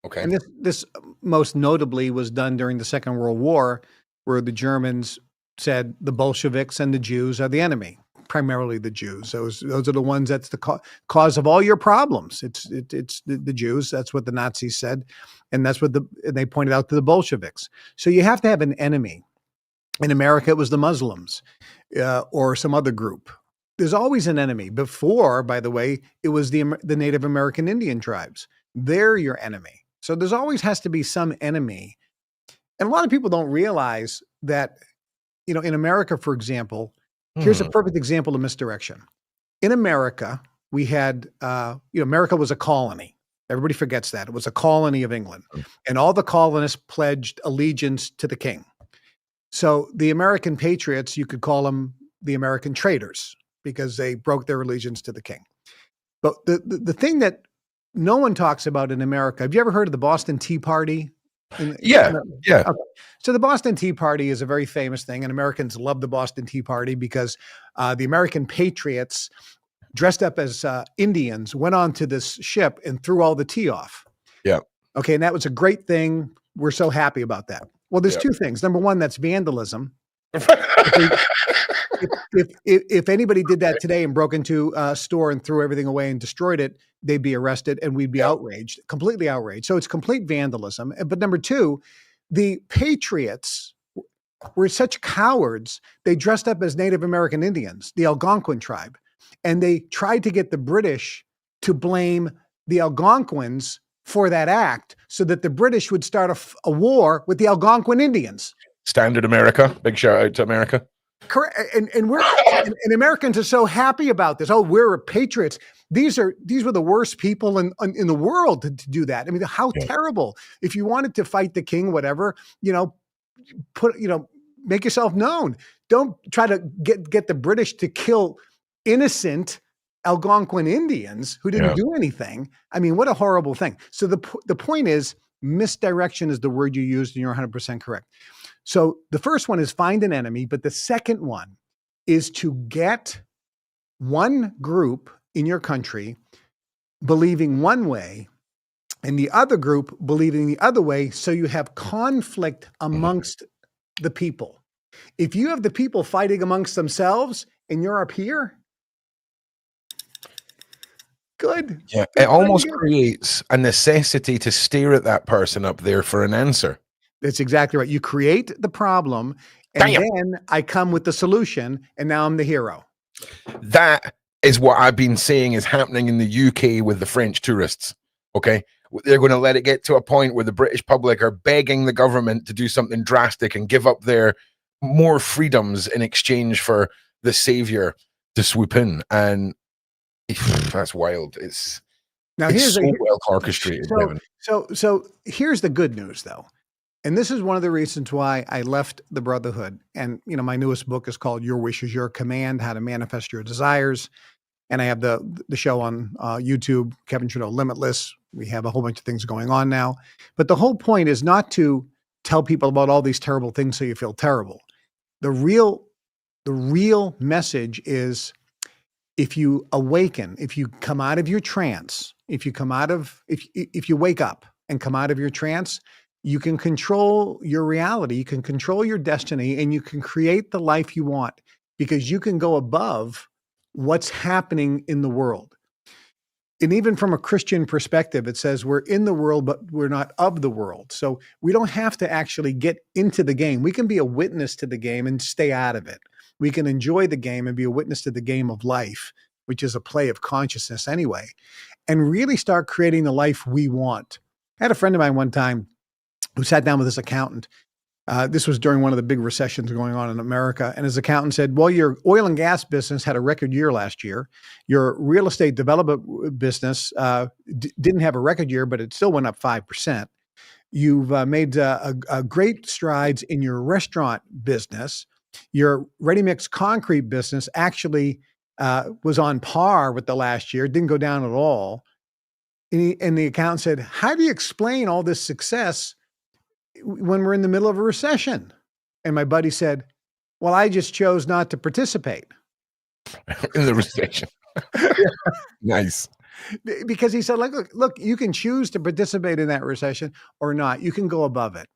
Okay. And this most notably was done during the Second World War, where the Germans said the Bolsheviks and the Jews are the enemy, primarily the Jews. Those are the ones that's the cause of all your problems. It's the Jews. That's what the Nazis said, and that's what they pointed out to the Bolsheviks. So you have to have an enemy. In America, it was the Muslims or some other group. There's always an enemy. Before, by the way, it was the Native American Indian tribes. They're your enemy. So there's always has to be some enemy. And a lot of people don't realize that, in America, for example, here's a perfect example of misdirection. In America, we had, America was a colony. Everybody forgets that. It was a colony of England. And all the colonists pledged allegiance to the king. So the American patriots, you could call them the American traitors because they broke their allegiance to the king. But the thing that no one talks about in America, have you ever heard of the Boston Tea Party? Yeah. Okay. So the Boston Tea Party is a very famous thing, and Americans love the Boston Tea Party because the American patriots dressed up as Indians went onto this ship and threw all the tea off. Yeah. Okay, and that was a great thing. We're so happy about that. Well, there's two things. Number one, that's vandalism. If anybody did that today and broke into a store and threw everything away and destroyed it, they'd be arrested and we'd be outraged, completely outraged. So it's complete vandalism. But number two, the patriots were such cowards. They dressed up as Native American Indians, the Algonquin tribe, and they tried to get the British to blame the Algonquins for that act so that the British would start a war with the Algonquin Indians. Standard America. Big shout out to America. Correct. And Americans are so happy about this. Oh, we're patriots. These were the worst people in the world to do that. I mean, how terrible. If you wanted to fight the king, whatever, make yourself known. Don't try to get the British to kill innocent Algonquin Indians who didn't do anything. I mean, what a horrible thing. So the point is, misdirection is the word you used, and you're 100% correct. So the first one is find an enemy, but the second one is to get one group in your country believing one way and the other group believing the other way, so you have conflict amongst the people. If you have the people fighting amongst themselves and you're up here, good. Yeah, it almost creates a necessity to stare at that person up there for an answer. That's exactly right. You create the problem, and then I come with the solution, and now I'm the hero. That is what I've been saying is happening in the UK with the French tourists. Okay, they're going to let it get to a point where the British public are begging the government to do something drastic and give up their more freedoms in exchange for the savior to swoop in, and that's wild. It's so well orchestrated. So here's the good news, though. And this is one of the reasons why I left the Brotherhood. And, my newest book is called Your Wish is Your Command, How to Manifest Your Desires. And I have the show on YouTube, Kevin Trudeau Limitless. We have a whole bunch of things going on now. But the whole point is not to tell people about all these terrible things so you feel terrible. The real message is, if you awaken, if you come out of your trance, if you wake up and come out of your trance, you can control your reality, you can control your destiny, and you can create the life you want because you can go above what's happening in the world. And even from a Christian perspective, it says we're in the world, but we're not of the world. So we don't have to actually get into the game. We can be a witness to the game and stay out of it. We can enjoy the game and be a witness to the game of life, which is a play of consciousness anyway, and really start creating the life we want. I had a friend of mine one time who sat down with his accountant. This was during one of the big recessions going on in America. And his accountant said, well, your oil and gas business had a record year last year. Your real estate development business didn't have a record year, but it still went up 5%. You've made a great strides in your restaurant business. Your ready-mix concrete business actually was on par with the last year, didn't go down at all. And the accountant said, how do you explain all this success when we're in the middle of a recession? And my buddy said, well, I just chose not to participate in the recession. Nice. Because he said, like, look, you can choose to participate in that recession or not. You can go above it.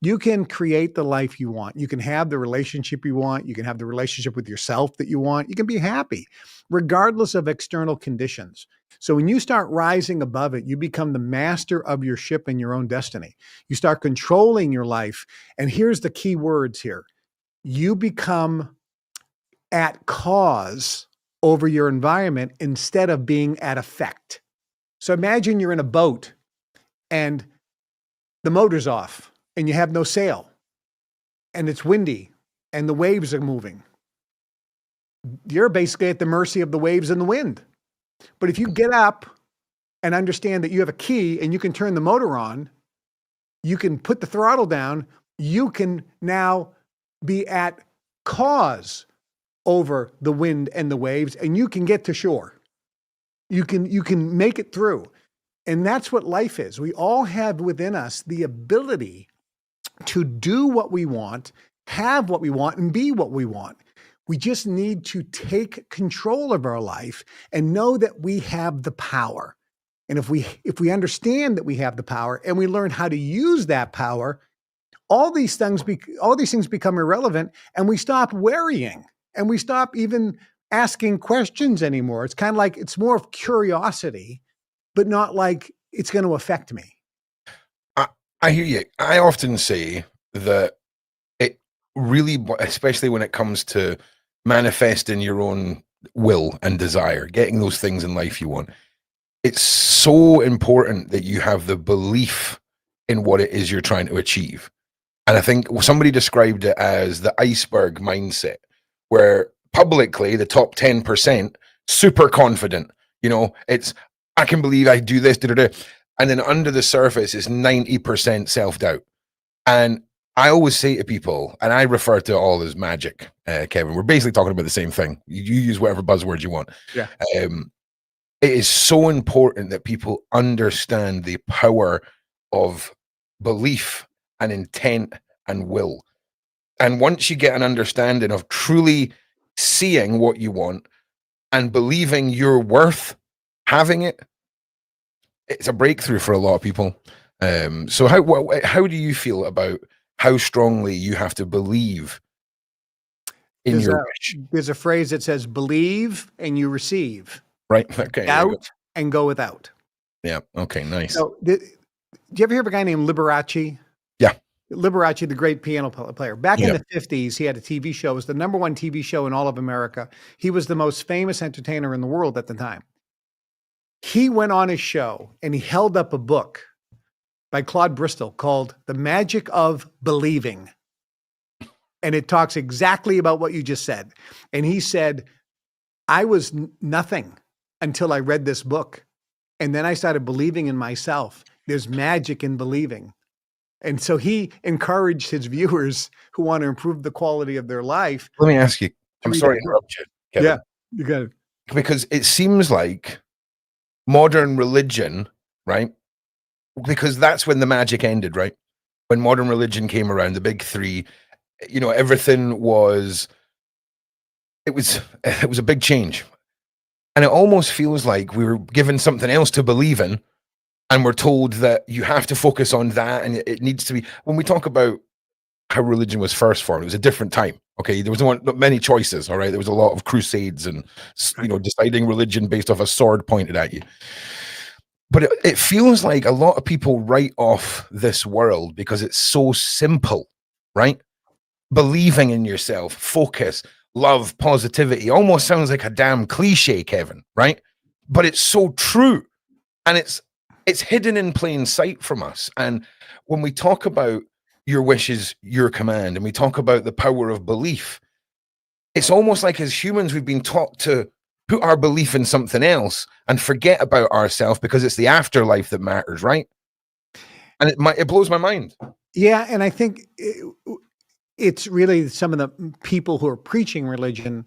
You can create the life you want. You can have the relationship you want. You can have the relationship with yourself that you want. You can be happy regardless of external conditions. So when you start rising above it, you become the master of your ship and your own destiny. You start controlling your life. And here's the key words here. You become at cause over your environment instead of being at effect. So imagine you're in a boat and the motor's off and you have no sail and it's windy and the waves are moving. You're basically at the mercy of the waves and the wind. But if you get up and understand that you have a key and you can turn the motor on, you can put the throttle down, you can now be at cause over the wind and the waves, and you can get to shore. You can make it through. And that's what life is. We all have within us the ability to do what we want, have what we want, and be what we want. We just need to take control of our life and know that we have the power. And if we understand that we have the power and we learn how to use that power, all these things become irrelevant, and we stop worrying and we stop even asking questions anymore. It's kind of like, it's more of curiosity, but not like it's going to affect me. I hear you. I often say that it really, especially when it comes to manifesting your own will and desire, getting those things in life you want, it's so important that you have the belief in what it is you're trying to achieve. And I think somebody described it as the iceberg mindset, where publicly the top 10%, super confident, it's, I can believe I do this, and then under the surface is 90% self-doubt. And I always say to people, and I refer to it all as magic, Kevin, we're basically talking about the same thing. You use whatever buzzwords you want. Yeah. It is so important that people understand the power of belief and intent and will. And once you get an understanding of truly seeing what you want and believing you're worth having it, it's a breakthrough for a lot of people. So how do you feel about how strongly you have to believe in your wish? There's a phrase that says, believe and you receive. Right. Okay. Doubt and go without. Yeah. Okay. Nice. So, do you ever hear of a guy named Liberace? Yeah. Liberace, the great piano player. Back in the 50s, he had a TV show. It was the #1 TV show in all of America. He was the most famous entertainer in the world at the time. He went on his show and he held up a book by Claude Bristol called The Magic of Believing. And it talks exactly about what you just said. And he said, I was nothing until I read this book. And then I started believing in myself. There's magic in believing. And so he encouraged his viewers who want to improve the quality of their life. Let me ask you, I'm sorry to interrupt you, Kevin. Yeah, you got it. Because it seems like modern religion, right? Because that's when the magic ended, right? When modern religion came around, the big three, everything was, it was a big change. And it almost feels like we were given something else to believe in. And we're told that you have to focus on that. And it needs to be, when we talk about how religion was first formed, it was a different time. Okay, there was not many choices. All right, there was a lot of crusades and deciding religion based off a sword pointed at you. But it feels like a lot of people write off this world because it's so simple, right? Believing in yourself, focus, love, positivity almost sounds like a damn cliche, Kevin, right? But it's so true. And it's hidden in plain sight from us. And when we talk about your wishes, your command, and we talk about the power of belief, it's almost like as humans, we've been taught to put our belief in something else and forget about ourselves because it's the afterlife that matters, right? And it blows my mind. Yeah, and I think it's really some of the people who are preaching religion,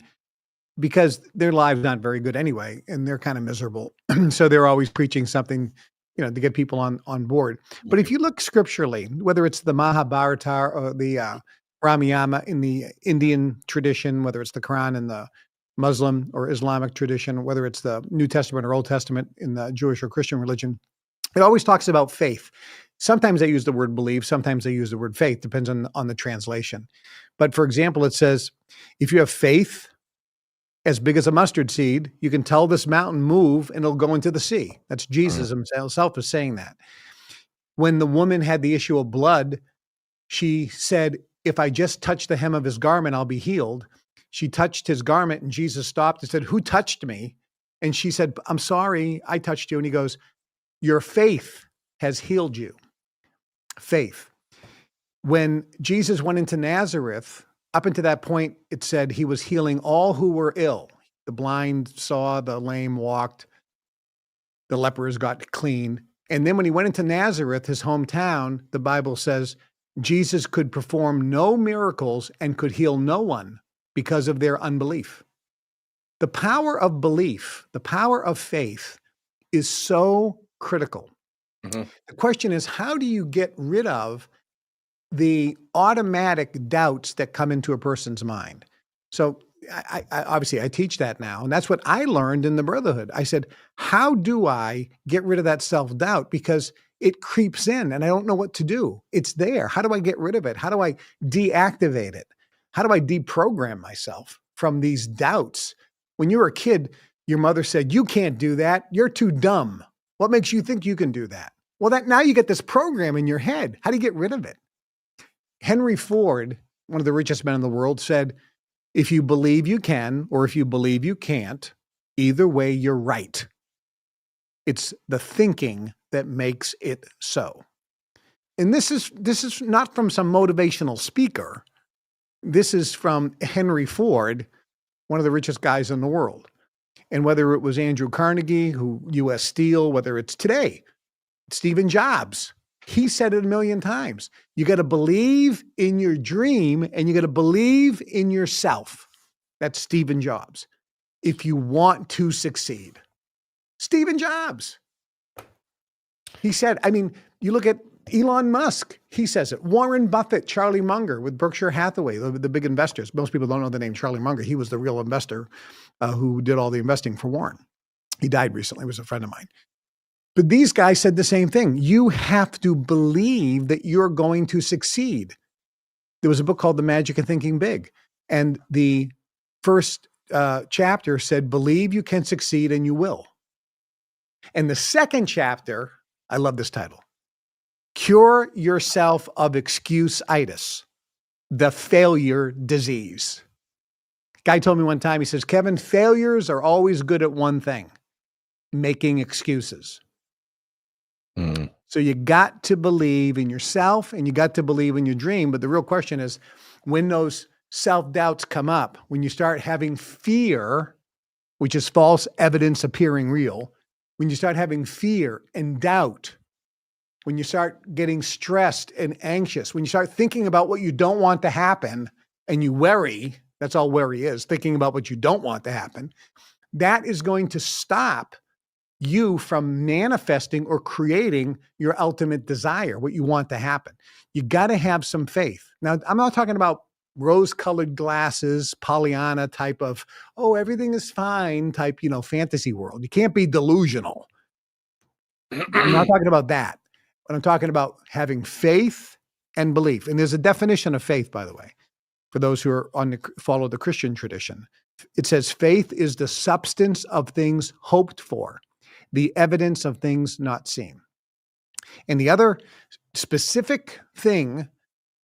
because their lives not very good anyway, and they're kind of miserable. So they're always preaching something, to get people on board. But if you look scripturally, whether it's the Mahabharata or the Ramayana in the Indian tradition, whether it's the Quran in the Muslim or Islamic tradition, whether it's the New Testament or Old Testament in the Jewish or Christian religion, it always talks about faith. Sometimes they use the word believe, sometimes they use the word faith, depends on the translation. But for example, it says, if you have faith as big as a mustard seed, you can tell this mountain move and it'll go into the sea. That's Jesus himself is saying that. When the woman had the issue of blood, she said, if I just touch the hem of his garment, I'll be healed. She touched his garment and Jesus stopped and said, who touched me? And she said, I'm sorry, I touched you. And he goes, your faith has healed you. Faith. When Jesus went into Nazareth, up until that point, it said he was healing all who were ill. The blind saw, the lame walked, the lepers got clean. And then when he went into Nazareth, his hometown, the Bible says Jesus could perform no miracles and could heal no one because of their unbelief. The power of belief, the power of faith is so critical. Mm-hmm. The question is, how do you get rid of the automatic doubts that come into a person's mind? So I obviously I teach that now, and that's what I learned in the Brotherhood. I said, how do I get rid of that self-doubt? Because it creeps in and I don't know what to do. It's there. How do I get rid of it? How do I deactivate it? How do I deprogram myself from these doubts? When you were a kid, your mother said, you can't do that. You're too dumb. What makes you think you can do that? Well, now you get this program in your head. How do you get rid of it? Henry Ford, one of the richest men in the world, said, if you believe you can, or if you believe you can't, either way, you're right. It's the thinking that makes it so. And this is not from some motivational speaker. This is from Henry Ford, one of the richest guys in the world. And whether it was Andrew Carnegie, who U.S. Steel, whether it's today, Stephen Jobs, he said it a million times. You got to believe in your dream and you got to believe in yourself. That's Stephen Jobs. If you want to succeed. Stephen Jobs. He said, you look at Elon Musk, he says it. Warren Buffett, Charlie Munger with Berkshire Hathaway, the big investors. Most people don't know the name Charlie Munger. He was the real investor who did all the investing for Warren. He died recently, he was a friend of mine. But these guys said the same thing. You have to believe that you're going to succeed. There was a book called The Magic of Thinking Big. And the first chapter said, believe you can succeed and you will. And the second chapter, I love this title, Cure Yourself of Excuse-itis, the failure disease. Guy told me one time, he says, Kevin, failures are always good at one thing, making excuses. So you got to believe in yourself and you got to believe in your dream. But the real question is, when those self-doubts come up, when you start having fear, which is false evidence appearing real, when you start having fear and doubt, when you start getting stressed and anxious, when you start thinking about what you don't want to happen and you worry, that's all worry is, thinking about what you don't want to happen, that is going to stop you from manifesting or creating your ultimate desire, what you want to happen. You got to have some faith. Now, I'm not talking about rose-colored glasses, Pollyanna type of, oh, everything is fine type, fantasy world. You can't be delusional. I'm not talking about that. But I'm talking about having faith and belief. And there's a definition of faith, by the way. for those who are follow the Christian tradition. It says, faith is the substance of things hoped for, the evidence of things not seen. And the other specific thing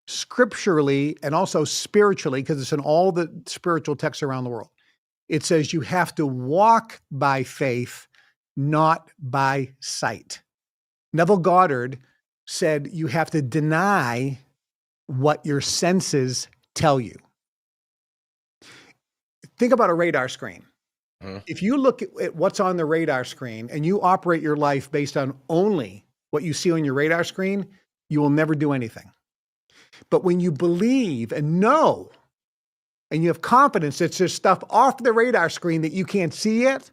scripturally and also spiritually, because it's in all the spiritual texts around the world, it says you have to walk by faith, not by sight. Neville Goddard said you have to deny what your senses tell you. Think about a radar screen. If you look at what's on the radar screen and you operate your life based on only what you see on your radar screen, you will never do anything. But when you believe and know, and you have confidence that there's stuff off the radar screen that you can't see yet,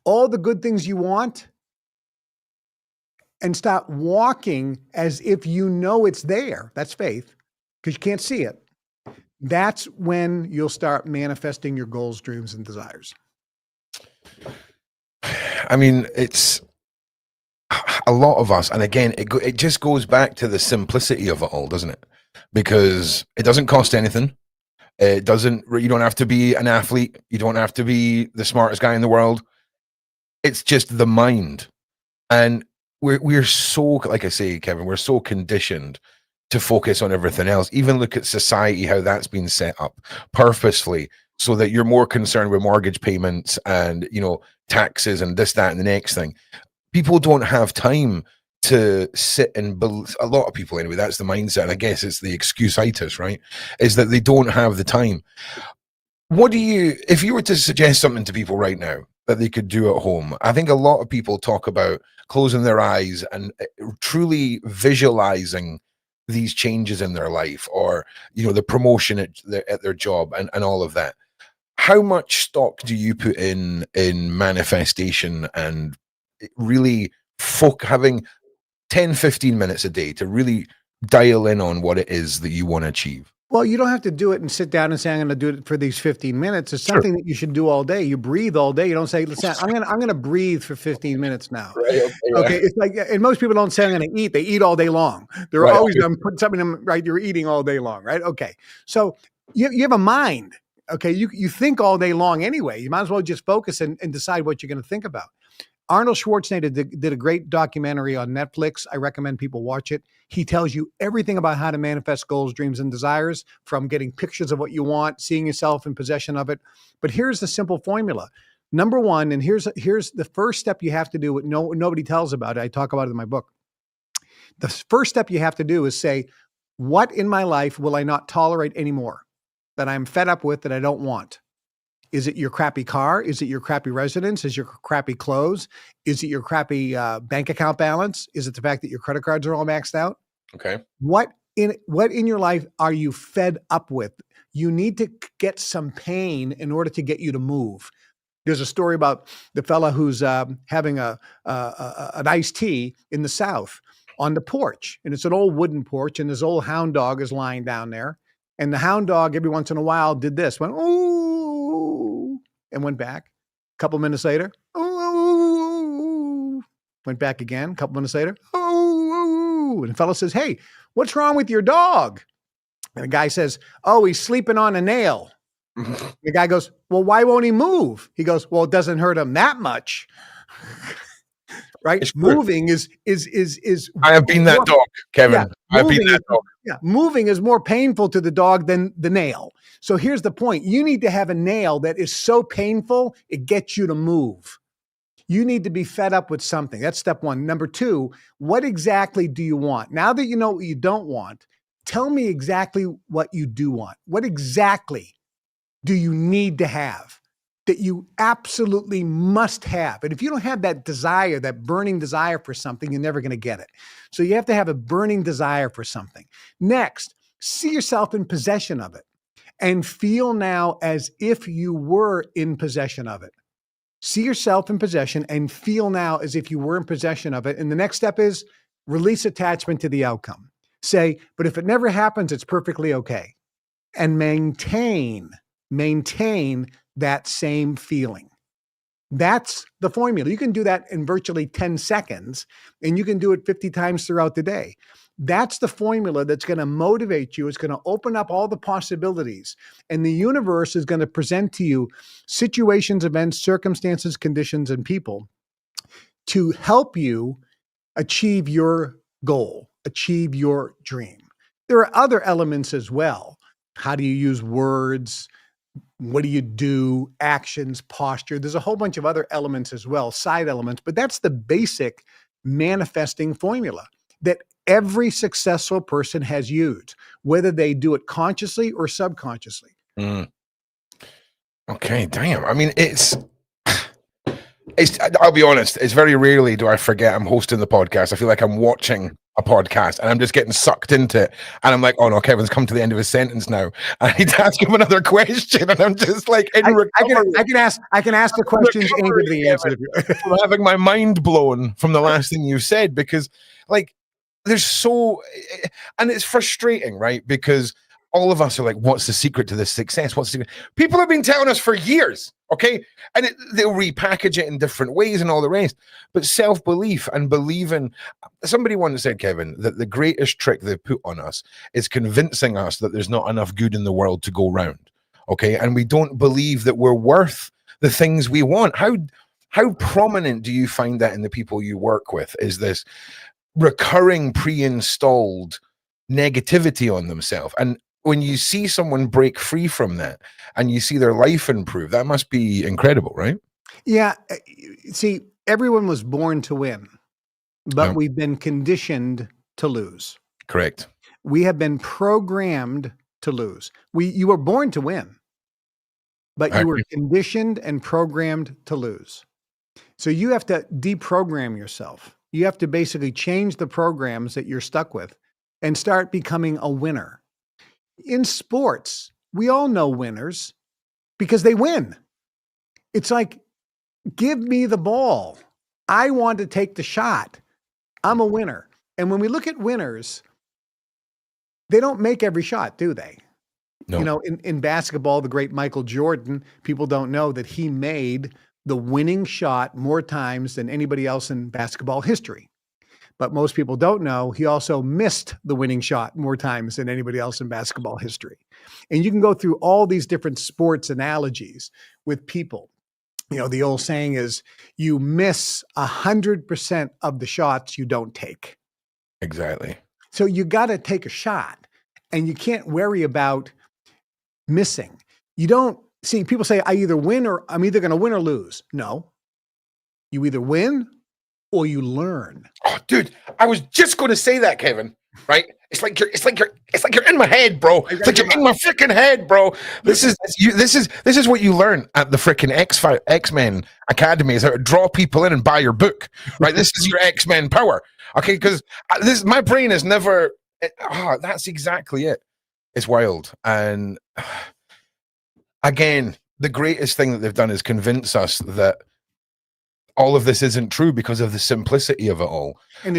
all the good things you want, and start walking as if you know it's there, that's faith, because you can't see it. That's when you'll start manifesting your goals, dreams, and desires. I mean, it's a lot of us, and again, it just goes back to the simplicity of it all, doesn't it? Because it doesn't cost anything. It doesn't. You don't have to be an athlete. You don't have to be the smartest guy in the world. It's just the mind, and we're so, like I say, Kevin, we're so conditioned to focus on everything else. Even look at society, how that's been set up purposefully, so that you're more concerned with mortgage payments and, you know, taxes and this, that, and the next thing. People don't have time to sit and build. A lot of people, anyway, that's the mindset. And I guess it's the excuse-itis, right? Is that they don't have the time. What do you, if you were to suggest something to people right now that they could do at home? I think a lot of people talk about closing their eyes and truly visualizing these changes in their life, or, you know, the promotion at their job and all of that. How much stock do you put in manifestation and really having 10, 15 minutes a day to really dial in on what it is that you want to achieve? Well, you don't have to do it and sit down and say, I'm going to do it for these 15 minutes. It's something that you should do all day. You breathe all day. You don't say, listen, I'm going to breathe for 15 minutes now. Right, okay. It's like, and most people don't say I'm going to eat. They eat all day long. They're always putting something in them, right? You're eating all day long, right? Okay. So you have a mind. Okay. You think all day long anyway. You might as well just focus and decide what you're going to think about. Arnold Schwarzenegger did a great documentary on Netflix. I recommend people watch it. He tells you everything about how to manifest goals, dreams, and desires, from getting pictures of what you want, seeing yourself in possession of it. But here's the simple formula. Number one, and here's the first step you have to do, what nobody tells about it. I talk about it in my book. The first step you have to do is say, what in my life will I not tolerate anymore, that I'm fed up with, that I don't want? Is it your crappy car? Is it your crappy residence? Is it your crappy clothes? Is it your crappy bank account balance? Is it the fact that your credit cards are all maxed out? Okay. What in your life are you fed up with? You need to get some pain in order to get you to move. There's a story about the fella who's having an iced tea in the South on the porch, and it's an old wooden porch, and this old hound dog is lying down there, and the hound dog every once in a while did this, went ooh, and went back. A couple minutes later, ooh, went back again. A couple minutes later, ooh, and the fella says, "Hey, what's wrong with your dog?" And the guy says, "Oh, he's sleeping on a nail." The guy goes, "Well, why won't he move?" He goes, "Well, it doesn't hurt him that much." Right? It's moving is I have been that dog, Kevin. Yeah, I've been that dog. Yeah, moving is more painful to the dog than the nail. So here's the point. You need to have a nail that is so painful, it gets you to move. You need to be fed up with something. That's step one. Number two, what exactly do you want? Now that you know what you don't want, tell me exactly what you do want. What exactly do you need to have that you absolutely must have? And if you don't have that desire, that burning desire for something, you're never going to get it. So you have to have a burning desire for something. Next, see yourself in possession of it and feel now as if you were in possession of it. See yourself in possession and feel now as if you were in possession of it. And the next step is release attachment to the outcome. Say, but if it never happens, it's perfectly okay. And maintain that same feeling. That's the formula. You can do that in virtually 10 seconds, and you can do it 50 times throughout the day. That's the formula that's going to motivate you. It's going to open up all the possibilities. And the universe is going to present to you situations, events, circumstances, conditions, and people to help you achieve your goal, achieve your dream. There are other elements as well. How do you use words? What do you do? Actions, posture. There's a whole bunch of other elements as well, side elements, but that's the basic manifesting formula that every successful person has used, whether they do it consciously or subconsciously. Mm. Okay, damn. I mean, I'll be honest, it's very rarely do I forget I'm hosting the podcast. I feel like I'm watching a podcast and I'm just getting sucked into it. And I'm like, oh no, Kevin's come to the end of his sentence now. I need to ask him another question. And I'm just like, I can ask the questions and give the answer. From having my mind blown from the last thing you said, because like there's so, and it's frustrating, right? Because all of us are like, what's the secret to this success? What's the secret? People have been telling us for years, okay? And they'll repackage it in different ways and all the rest. But self-belief and believing, somebody once said, Kevin, that the greatest trick they put on us is convincing us that there's not enough good in the world to go round, okay? And we don't believe that we're worth the things we want. How prominent do you find that in the people you work with? Is this recurring pre-installed negativity on themselves? And when you see someone break free from that and you see their life improve, that must be incredible, right? Yeah. See, everyone was born to win, but Yeah. we've been conditioned to lose. Correct. We have been programmed to lose. You were born to win, but you were conditioned and programmed to lose. So you have to deprogram yourself. You have to basically change the programs that you're stuck with and start becoming a winner. In sports, we all know winners because they win. It's like, give me the ball. I want to take the shot. I'm a winner. And when we look at winners, they don't make every shot, do they? No. You know, in basketball, the great Michael Jordan, people don't know that he made the winning shot more times than anybody else in basketball history. But most people don't know he also missed the winning shot more times than anybody else in basketball history. And you can go through all these different sports analogies with people. You know, the old saying is, you miss 100% of the shots you don't take. Exactly. So you got to take a shot, and you can't worry about missing. You don't see people say, I'm either going to win or lose. No, you either win or you learn. Oh, dude, I was just going to say that, Kevin. Right? It's like you're in my head, bro. It's like you're in my freaking head, bro. This is what you learn at the freaking X-Men Academy, is how to draw people in and buy your book. Right? This is your X-Men power. Okay, because my brain is never. That's exactly it. It's wild, and again, the greatest thing that they've done is convince us that all of this isn't true because of the simplicity of it all. And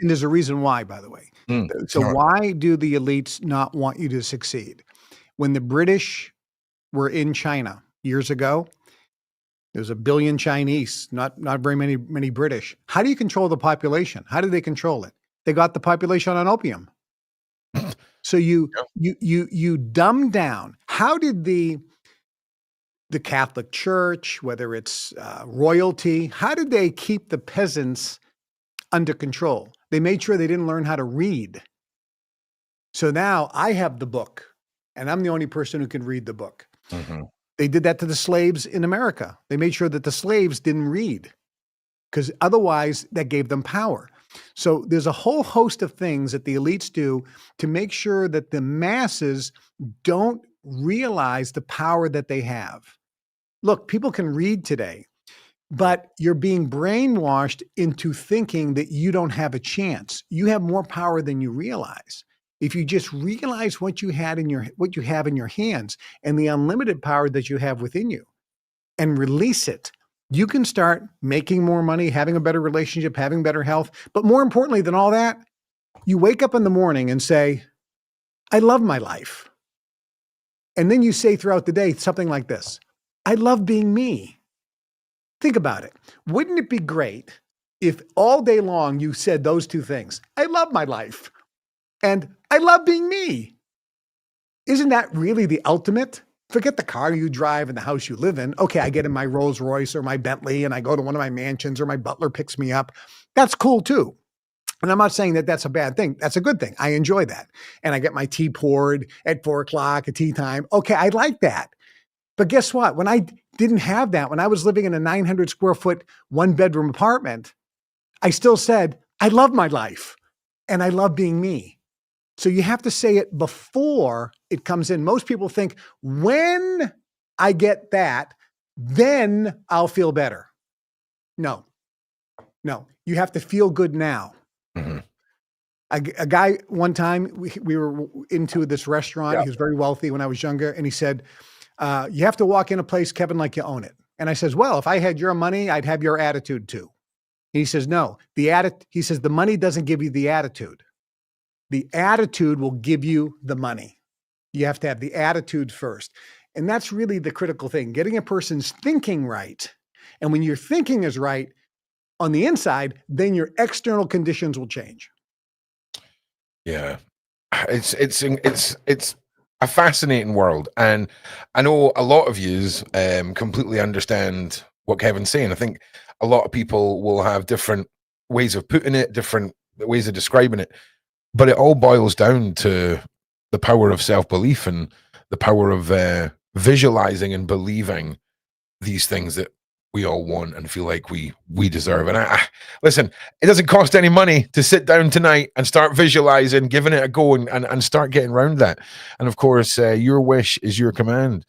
there's a reason why, by the way. So why do the elites not want you to succeed? When the British were in China years ago, there's 1 billion Chinese, not very many British. How do you control the population? How do they control it? They got the population on opium. So you dumb down. How did the Catholic Church, whether it's royalty, how did they keep the peasants under control? They made sure they didn't learn how to read. So now I have the book, and I'm the only person who can read the book. Mm-hmm. They did that to the slaves in America. They made sure that the slaves didn't read, because otherwise that gave them power. So there's a whole host of things that the elites do to make sure that the masses don't realize the power that they have. Look, people can read today, but you're being brainwashed into thinking that you don't have a chance. You have more power than you realize. If you just realize what you have in your hands and the unlimited power that you have within you and release it, you can start making more money, having a better relationship, having better health. But more importantly than all that, you wake up in the morning and say, I love my life. And then you say throughout the day something like this: I love being me. Think about it. Wouldn't it be great if all day long you said those two things? I love my life And I love being me. Isn't that really the ultimate? Forget the car you drive and the house you live in. Okay, I get in my Rolls Royce or my Bentley and I go to one of my mansions or my butler picks me up. That's cool too. And I'm not saying that that's a bad thing. That's a good thing. I enjoy that. And I get my tea poured at 4 o'clock at tea time. Okay, I like that. But guess what? When I didn't have that, when I was living in a 900 square foot, 1-bedroom apartment, I still said, I love my life and I love being me. So you have to say it before it comes in. Most people think when I get that, then I'll feel better. No, you have to feel good now. Mm-hmm. A guy one time, we were into this restaurant. Yeah. He was very wealthy when I was younger. And he said, you have to walk in a place, Kevin, like you own it. And I says, well, if I had your money, I'd have your attitude too. And he says, no, he says, the money doesn't give you the attitude. The attitude will give you the money. You have to have the attitude first. And that's really the critical thing, getting a person's thinking right. And when your thinking is right on the inside, then your external conditions will change. Yeah. It's a fascinating world. And I know a lot of yous completely understand what Kevin's saying. I think a lot of people will have different ways of putting it, different ways of describing it. But it all boils down to the power of self-belief and the power of visualizing and believing these things that we all want and feel like we deserve. And I listen, it doesn't cost any money to sit down tonight and start visualizing, giving it a go and start getting around that. And of course, your wish is your command.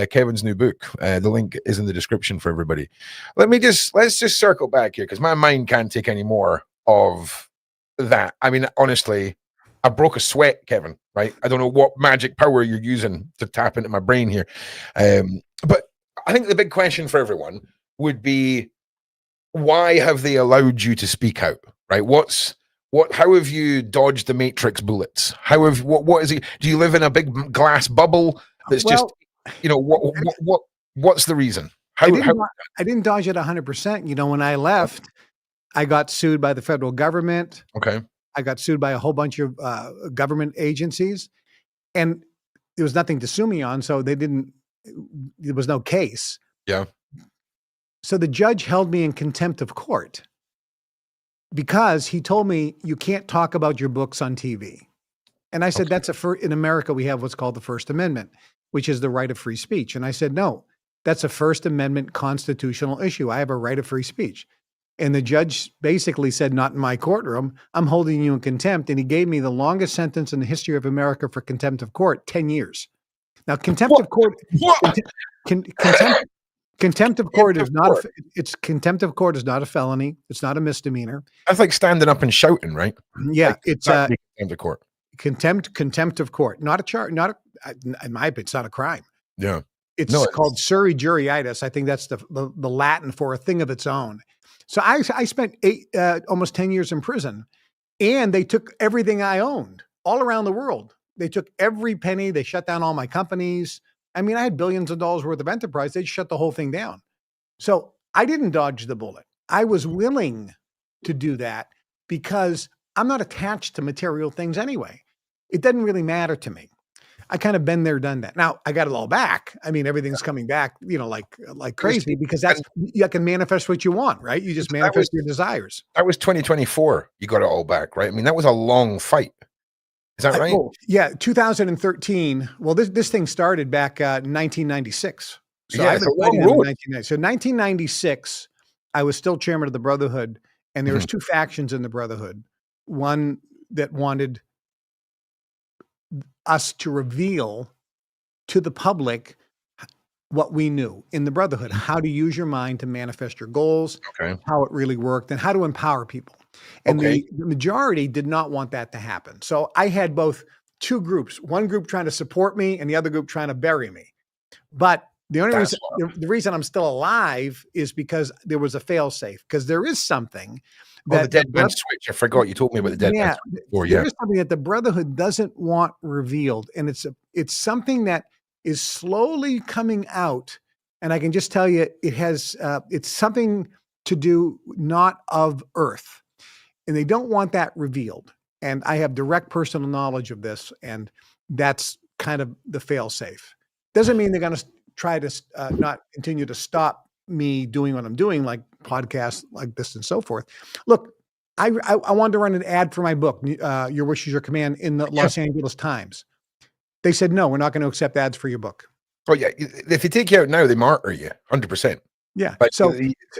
Kevin's new book. The link is in the description for everybody. Let's just circle back here because my mind can't take any more of that. I mean, honestly, I broke a sweat, Kevin, right? I don't know what magic power you're using to tap into my brain here. But I think the big question for everyone would be, why have they allowed you to speak out, right? How have you dodged the matrix bullets? What is it? Do you live in a big glass bubble that's just, what's the reason? I didn't dodge it 100%. When I left, I got sued by the federal government. Okay. I got sued by a whole bunch of government agencies, and there was nothing to sue me on. So there was no case. Yeah. So the judge held me in contempt of court because he told me you can't talk about your books on TV. And I said, okay. In America, we have what's called the First Amendment, which is the right of free speech. And I said, no, that's a First Amendment constitutional issue. I have a right of free speech. And the judge basically said, not in my courtroom, I'm holding you in contempt. And he gave me the longest sentence in the history of America for contempt of court, 10 years. Now, contempt of court, contempt of court is not, contempt of court is not a felony. It's not a misdemeanor. That's like standing up and shouting, right? Yeah. Like, it's contempt of court. Contempt of court, not a charge, in my opinion, it's not a crime. Yeah. It's called suri juriitis. I think that's the Latin for a thing of its own. So I spent almost 10 years in prison, and they took everything I owned all around the world. They took every penny. They shut down all my companies. I mean, I had billions of dollars worth of enterprise. They shut the whole thing down. So I didn't dodge the bullet. I was willing to do that because I'm not attached to material things anyway. It doesn't really matter to me. I kind of been there, done that. Now I got it all back. I mean, everything's coming back, like crazy, because you can manifest what you want, right? You just manifest your desires. That was 2024. You got it all back, right? I mean, that was a long fight. Is that right? Yeah. 2013. Well, this thing started back in 1996. So I've been fighting in 1990. So 1996, I was still chairman of the Brotherhood, and there was two factions in the Brotherhood. One that wanted us to reveal to the public what we knew in the Brotherhood, how to use your mind to manifest your goals, how it really worked, and how to empower people. And the majority did not want that to happen. So I had two groups, one group trying to support me and the other group trying to bury me. But the only reason I'm still alive is because there was a fail safe, because there is something the dead man switch. I forgot you told me about the dead man switch before. There is something that the Brotherhood doesn't want revealed. And it's something that is slowly coming out. And I can just tell you, it's something to do not of earth. And they don't want that revealed. And I have direct personal knowledge of this, and that's kind of the fail safe. Doesn't mean they're going to try to not continue to stop me doing what I'm doing, like podcasts like this and so forth. Look, I wanted to run an ad for my book, Your Wish is Your Command, in the Los Angeles Times. They said, no, we're not going to accept ads for your book. Oh yeah, if you take you out now, they martyr you 100%. Yeah, Like, so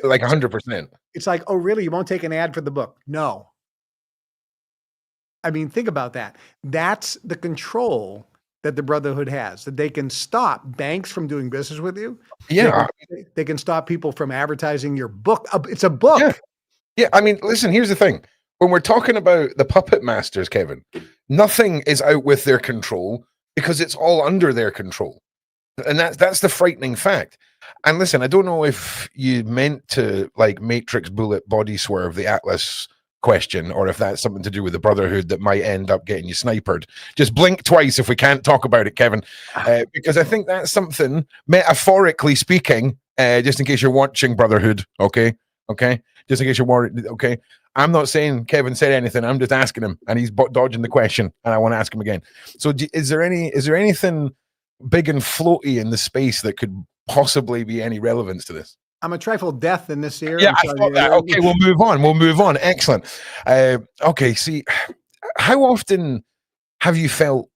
like 100%. It's like, oh, really? You won't take an ad for the book? No. I mean, think about that. That's the control that the Brotherhood has, that they can stop banks from doing business with you. Yeah. They can stop people from advertising your book. It's a book. Yeah. Yeah. I mean, listen, here's the thing. When we're talking about the puppet masters, Kevin, nothing is out with their control because it's all under their control. And that's the frightening fact. And listen, I don't know if you meant to like Matrix bullet body swerve the Atlas question, or if that's something to do with the Brotherhood that might end up getting you sniped. Just blink twice if we can't talk about it, Kevin, because I think that's something, metaphorically speaking, just in case you're watching Brotherhood, okay, just in case you're worried, okay. I'm not saying Kevin said anything. I'm just asking him, and he's dodging the question, and I want to ask him again. So, is there anything big and floaty in the space that could possibly be any relevance to this? I'm a trifle deaf in this ear. Yeah, I thought that. Okay, we'll move on. Excellent. Okay, see, how often have you felt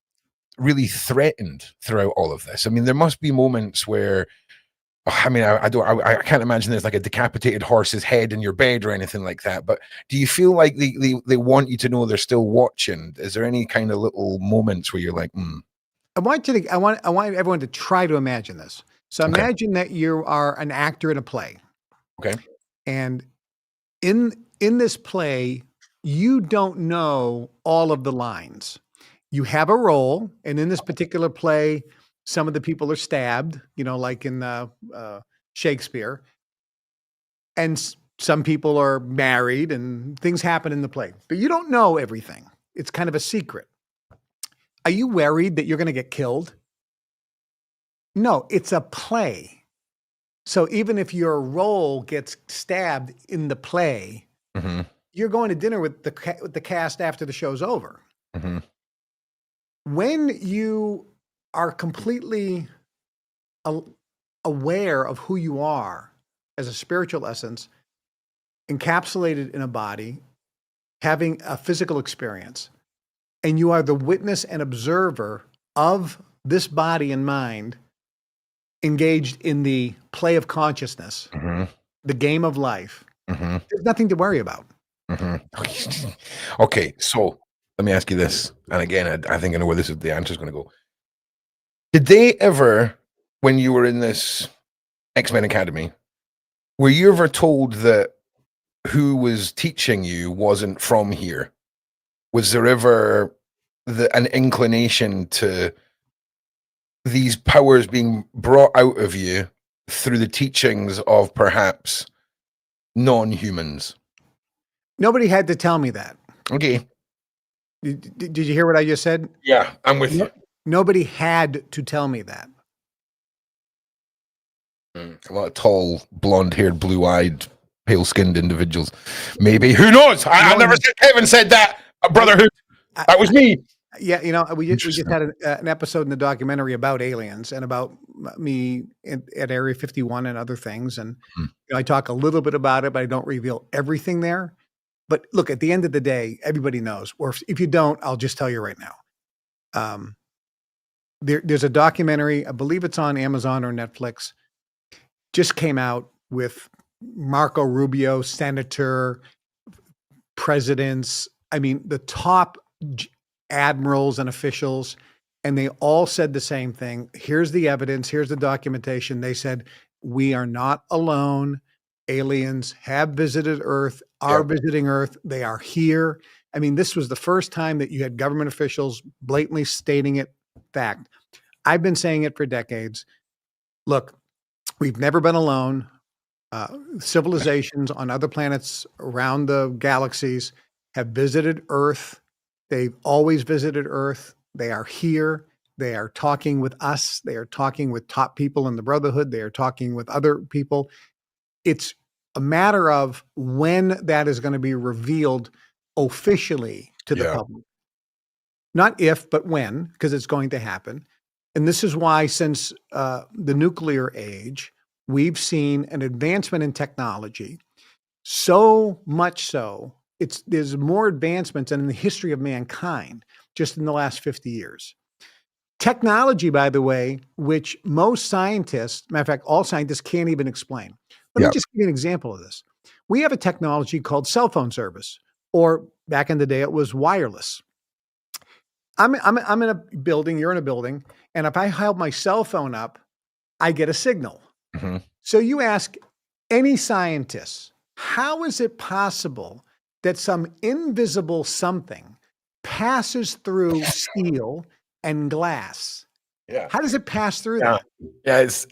really threatened throughout all of this? I mean, there must be moments where, I mean, I can't imagine there's like a decapitated horse's head in your bed or anything like that. But do you feel like they want you to know they're still watching? Is there any kind of little moments where you're like, I want everyone to try to imagine this. So imagine that you are an actor in a play. Okay. And in this play, you don't know all of the lines. You have a role, and in this particular play, some of the people are stabbed, like in Shakespeare. And some people are married, and things happen in the play. But you don't know everything. It's kind of a secret. Are you worried that you're going to get killed? No, it's a play. So even if your role gets stabbed in the play, you're going to dinner with the cast after the show's over. When you are completely aware of who you are as a spiritual essence, encapsulated in a body, having a physical experience, and you are the witness and observer of this body and mind engaged in the play of consciousness, the game of life, there's nothing to worry about. Okay, so let me ask you this. And again, I think I know where the answer is going to go. Did they ever, when you were in this X-Men Academy, were you ever told that who was teaching you wasn't from here? Was there ever an inclination to these powers being brought out of you through the teachings of perhaps non-humans? Nobody had to tell me that. Okay. Did you hear what I just said? Yeah, I'm with you. Nobody had to tell me that. A lot of tall, blonde-haired, blue-eyed, pale-skinned individuals. Maybe. Who knows? I never said Kevin said that. Brotherhood. That was me. Yeah, we just had an episode in the documentary about aliens and about me at Area 51 and other things. And I talk a little bit about it, but I don't reveal everything there. But look, at the end of the day, everybody knows. Or if you don't, I'll just tell you right now. There's a documentary, I believe it's on Amazon or Netflix, just came out with Marco Rubio, senator, presidents. I mean, the top admirals and officials, and they all said the same thing. Here's the evidence. Here's the documentation. They said, we are not alone. Aliens have visited Earth, are visiting Earth. They are here. I mean, this was the first time that you had government officials blatantly stating it. Fact. I've been saying it for decades. Look, we've never been alone. Civilizations on other planets around the galaxies have visited Earth. They've always visited Earth. They are here. They are talking with us. They are talking with top people in the Brotherhood. They are talking with other people. It's a matter of when that is going to be revealed officially to the Yeah. public. Not if, but when, because it's going to happen. And this is why, since the nuclear age, we've seen an advancement in technology. So much so, there's more advancements than in the history of mankind just in the last 50 years. Technology, by the way, which most scientists, matter of fact, all scientists can't even explain. Let me just give you an example of this. We have a technology called cell phone service, or back in the day, it was wireless. I'm in a building, you're in a building, and if I hold my cell phone up, I get a signal. Mm-hmm. So you ask any scientist, how is it possible that some invisible something passes through steel and glass? Yeah. How does it pass through that? Yeah, it's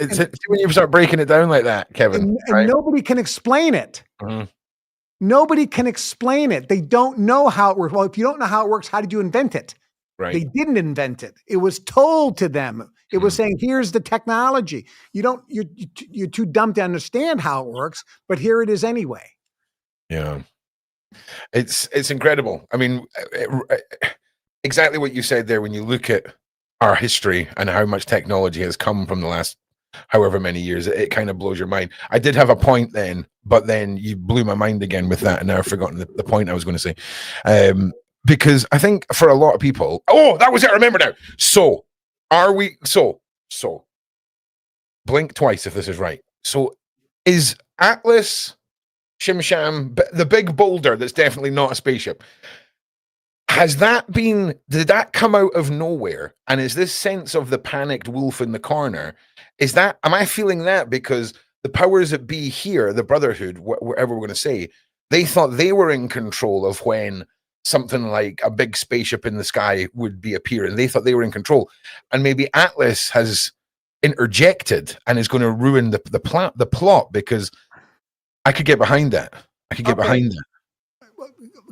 when you start breaking it down like that, Kevin. And nobody can explain it. Mm-hmm. Nobody can explain it. They don't know how it works. Well, if you don't know how it works, how did you invent it? Right. They didn't invent it. It was told to them. It was saying, here's the technology. You're too dumb to understand how it works, but here it is anyway. Yeah. It's incredible. I mean, exactly what you said there, when you look at our history and how much technology has come from the last however many years, it kind of blows your mind. I did have a point then, but then you blew my mind again with that, and now I've forgotten the point I was going to say. Because I think for a lot of people, that was it. I remember now. So blink twice if this is right. So is Atlas, Shimsham, the big boulder that's definitely not a spaceship, did that come out of nowhere? And is this sense of the panicked wolf in the corner, am I feeling that because the powers that be here, the Brotherhood, whatever we're going to say, they thought they were in control of when something like a big spaceship in the sky would be appearing? They thought they were in control, and maybe Atlas has interjected and is going to ruin the plot, because I could get behind that.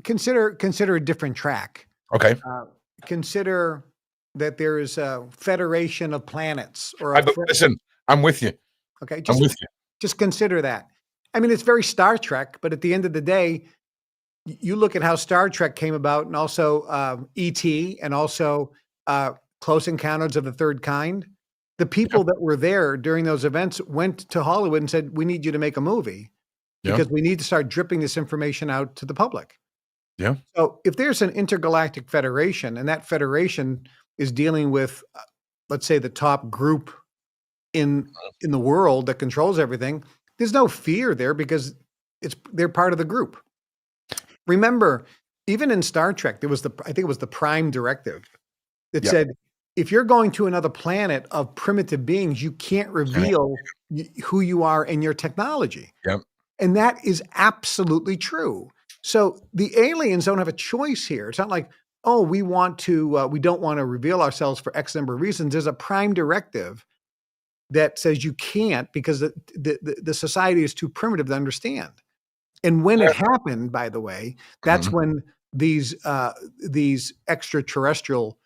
Consider a different track. Okay. Consider that there is a federation of planets, or listen, I'm with you. Okay, I'm with you. Just consider that. I mean, it's very Star Trek, but at the end of the day, you look at how Star Trek came about, and also E.T., and also Close Encounters of the Third Kind. The people that were there during those events went to Hollywood and said, we need you to make a movie because we need to start dripping this information out to the public. Yeah. So if there's an intergalactic federation, and that federation is dealing with, let's say, the top group in the world that controls everything, there's no fear there because they're part of the group. Remember, even in Star Trek, I think it was the Prime Directive that said, if you're going to another planet of primitive beings, you can't reveal who you are and your technology. Yep. And that is absolutely true. So the aliens don't have a choice here. It's not like, we don't want to reveal ourselves for X number of reasons. There's a Prime Directive that says you can't because the society is too primitive to understand. And when it happened, by the way, that's when these extraterrestrial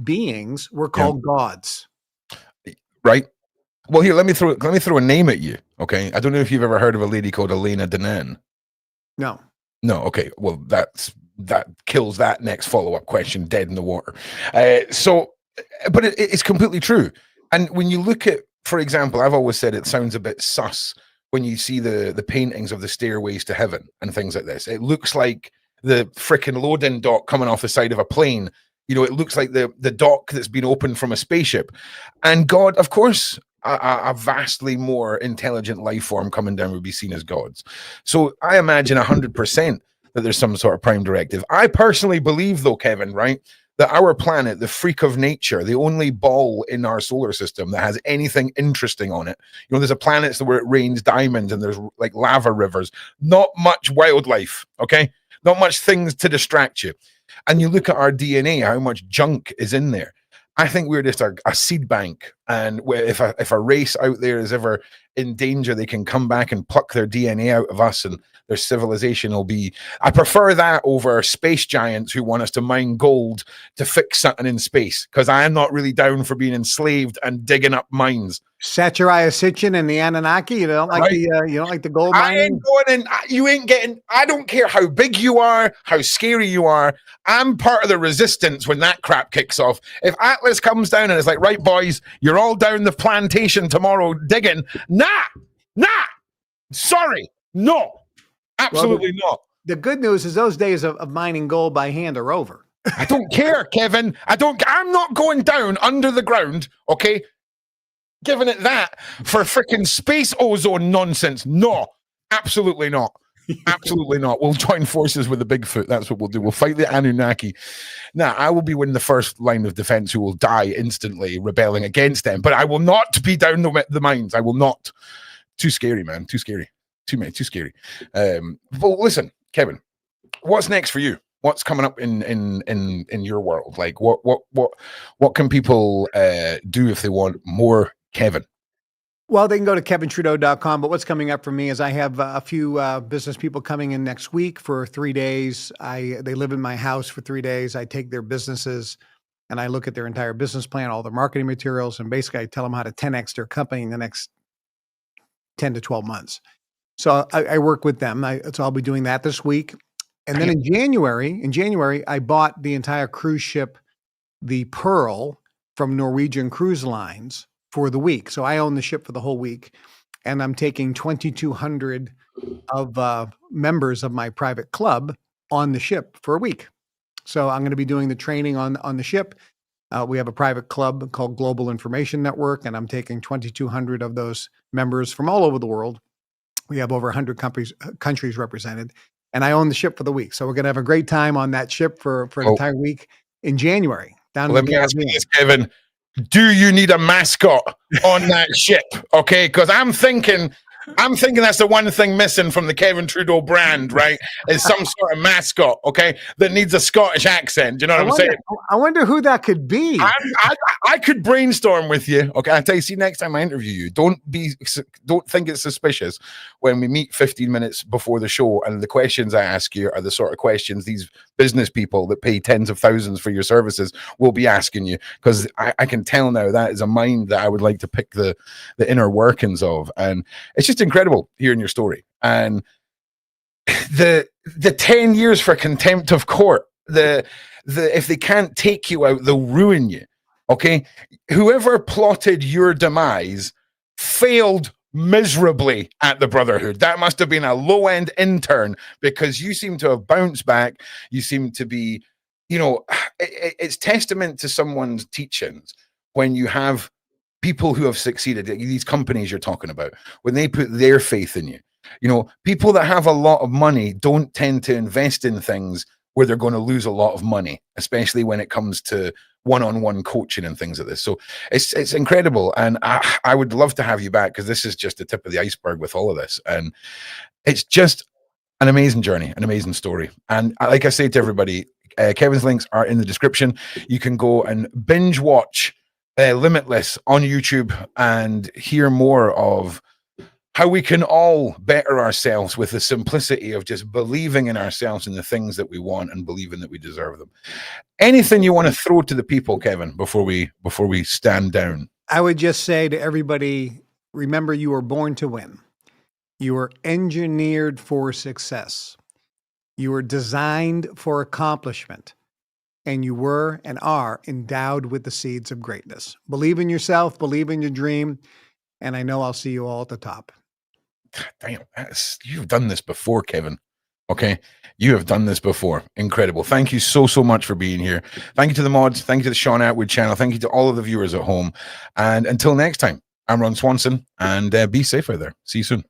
beings were called gods. Right. Well, here, let me throw a name at you. Okay. I don't know if you've ever heard of a lady called Elena Danaan. No. Okay. Well, that kills that next follow-up question dead in the water. But it's completely true. And when you look at, for example, I've always said it sounds a bit sus when you see the paintings of the stairways to heaven and things like this. It looks like the freaking loading dock coming off the side of a plane. You know, it looks like the dock that's been opened from a spaceship. And God, of course, a vastly more intelligent life form coming down would be seen as gods. So I imagine 100% that there's some sort of Prime Directive. I personally believe, though, Kevin, right, that our planet, the freak of nature, the only ball in our solar system that has anything interesting on it, you know, there's a planet where it rains diamonds and there's like lava rivers, not much wildlife, okay? Not much things to distract you. And you look at our DNA, how much junk is in there. I think we're just a seed bank, And if a race out there is ever in danger, they can come back and pluck their DNA out of us, and their civilization will be. I prefer that over space giants who want us to mine gold to fix something in space, because I am not really down for being enslaved and digging up mines. Saturaya Sitchin and the Anunnaki. You don't like the gold mining? I ain't going in. You ain't getting. I don't care how big you are, how scary you are. I'm part of the resistance when that crap kicks off. If Atlas comes down and it's like, right, boys, you're all down the plantation tomorrow digging. Nah. Sorry, no, absolutely not. The good news is those days of mining gold by hand are over. I don't care, Kevin. I'm not going down under the ground. Okay. Giving it that for freaking space ozone nonsense. No, absolutely not. Absolutely not. We'll join forces with the Bigfoot. That's what we'll do. We'll fight the Anunnaki. Now, I will be in the first line of defense who will die instantly rebelling against them, but I will not be down the mines. I will not. Too scary, man. Too scary. Too scary. Well, listen, Kevin, what's next for you? What's coming up in your world? Like what can people do if they want more Kevin? Well, they can go to KevinTrudeau.com, but what's coming up for me is I have a few business people coming in next week for 3 days. They live in my house for 3 days. I take their businesses and I look at their entire business plan, all their marketing materials, and basically I tell them how to 10x their company in the next 10 to 12 months. So I work with them. So I'll be doing that this week. And then in January, I bought the entire cruise ship, the Pearl, from Norwegian Cruise Lines for the week. So I own the ship for the whole week, and I'm taking 2,200 of members of my private club on the ship for a week. So I'm going to be doing the training on the ship. We have a private club called Global Information Network, and I'm taking 2,200 of those members from all over the world. We have over 100 countries represented, and I own the ship for the week. So we're going to have a great time on that ship for an entire week in January. Let me ask you this, Kevin. Do you need a mascot on that ship? Okay, because I'm thinking that's the one thing missing from the Kevin Trudeau brand, right? Is some sort of mascot, okay, that needs a Scottish accent. Do you know what I'm saying? I wonder who that could be. I could brainstorm with you. Okay, I tell you. See, next time I interview you, don't think it's suspicious when we meet 15 minutes before the show, and the questions I ask you are the sort of questions these business people that pay tens of thousands for your services will be asking you, because I can tell now that is a mind that I would like to pick the inner workings of, and it's just incredible hearing your story. And the 10 years for contempt of court, if they can't take you out, they'll ruin you. Okay, whoever plotted your demise failed miserably at the Brotherhood. That must have been a low-end intern, because you seem to have bounced back. You seem to be, it's testament to someone's teachings when you have people who have succeeded, these companies you're talking about, when they put their faith in you. People that have a lot of money don't tend to invest in things where they're going to lose a lot of money, especially when it comes to one-on-one coaching and things like this. So it's incredible. And I would love to have you back, because this is just the tip of the iceberg with all of this. And it's just an amazing journey, an amazing story. And like I say to everybody, Kevin's links are in the description. You can go and binge watch Limitless on YouTube and hear more of how we can all better ourselves with the simplicity of just believing in ourselves and the things that we want, and believing that we deserve them. Anything you want to throw to the people, Kevin, before we stand down? I would just say to everybody, remember, you were born to win. You were engineered for success. You were designed for accomplishment. And you were and are endowed with the seeds of greatness. Believe in yourself, believe in your dream, and I know I'll see you all at the top. Damn, you've done this before, Kevin. Okay, you have done this before. Incredible. Thank you so much for being here. Thank you to the mods. Thank you to the Shaun Attwood channel. Thank you to all of the viewers at home. And until next time, I'm Ron Swanson, and be safe out there. See you soon.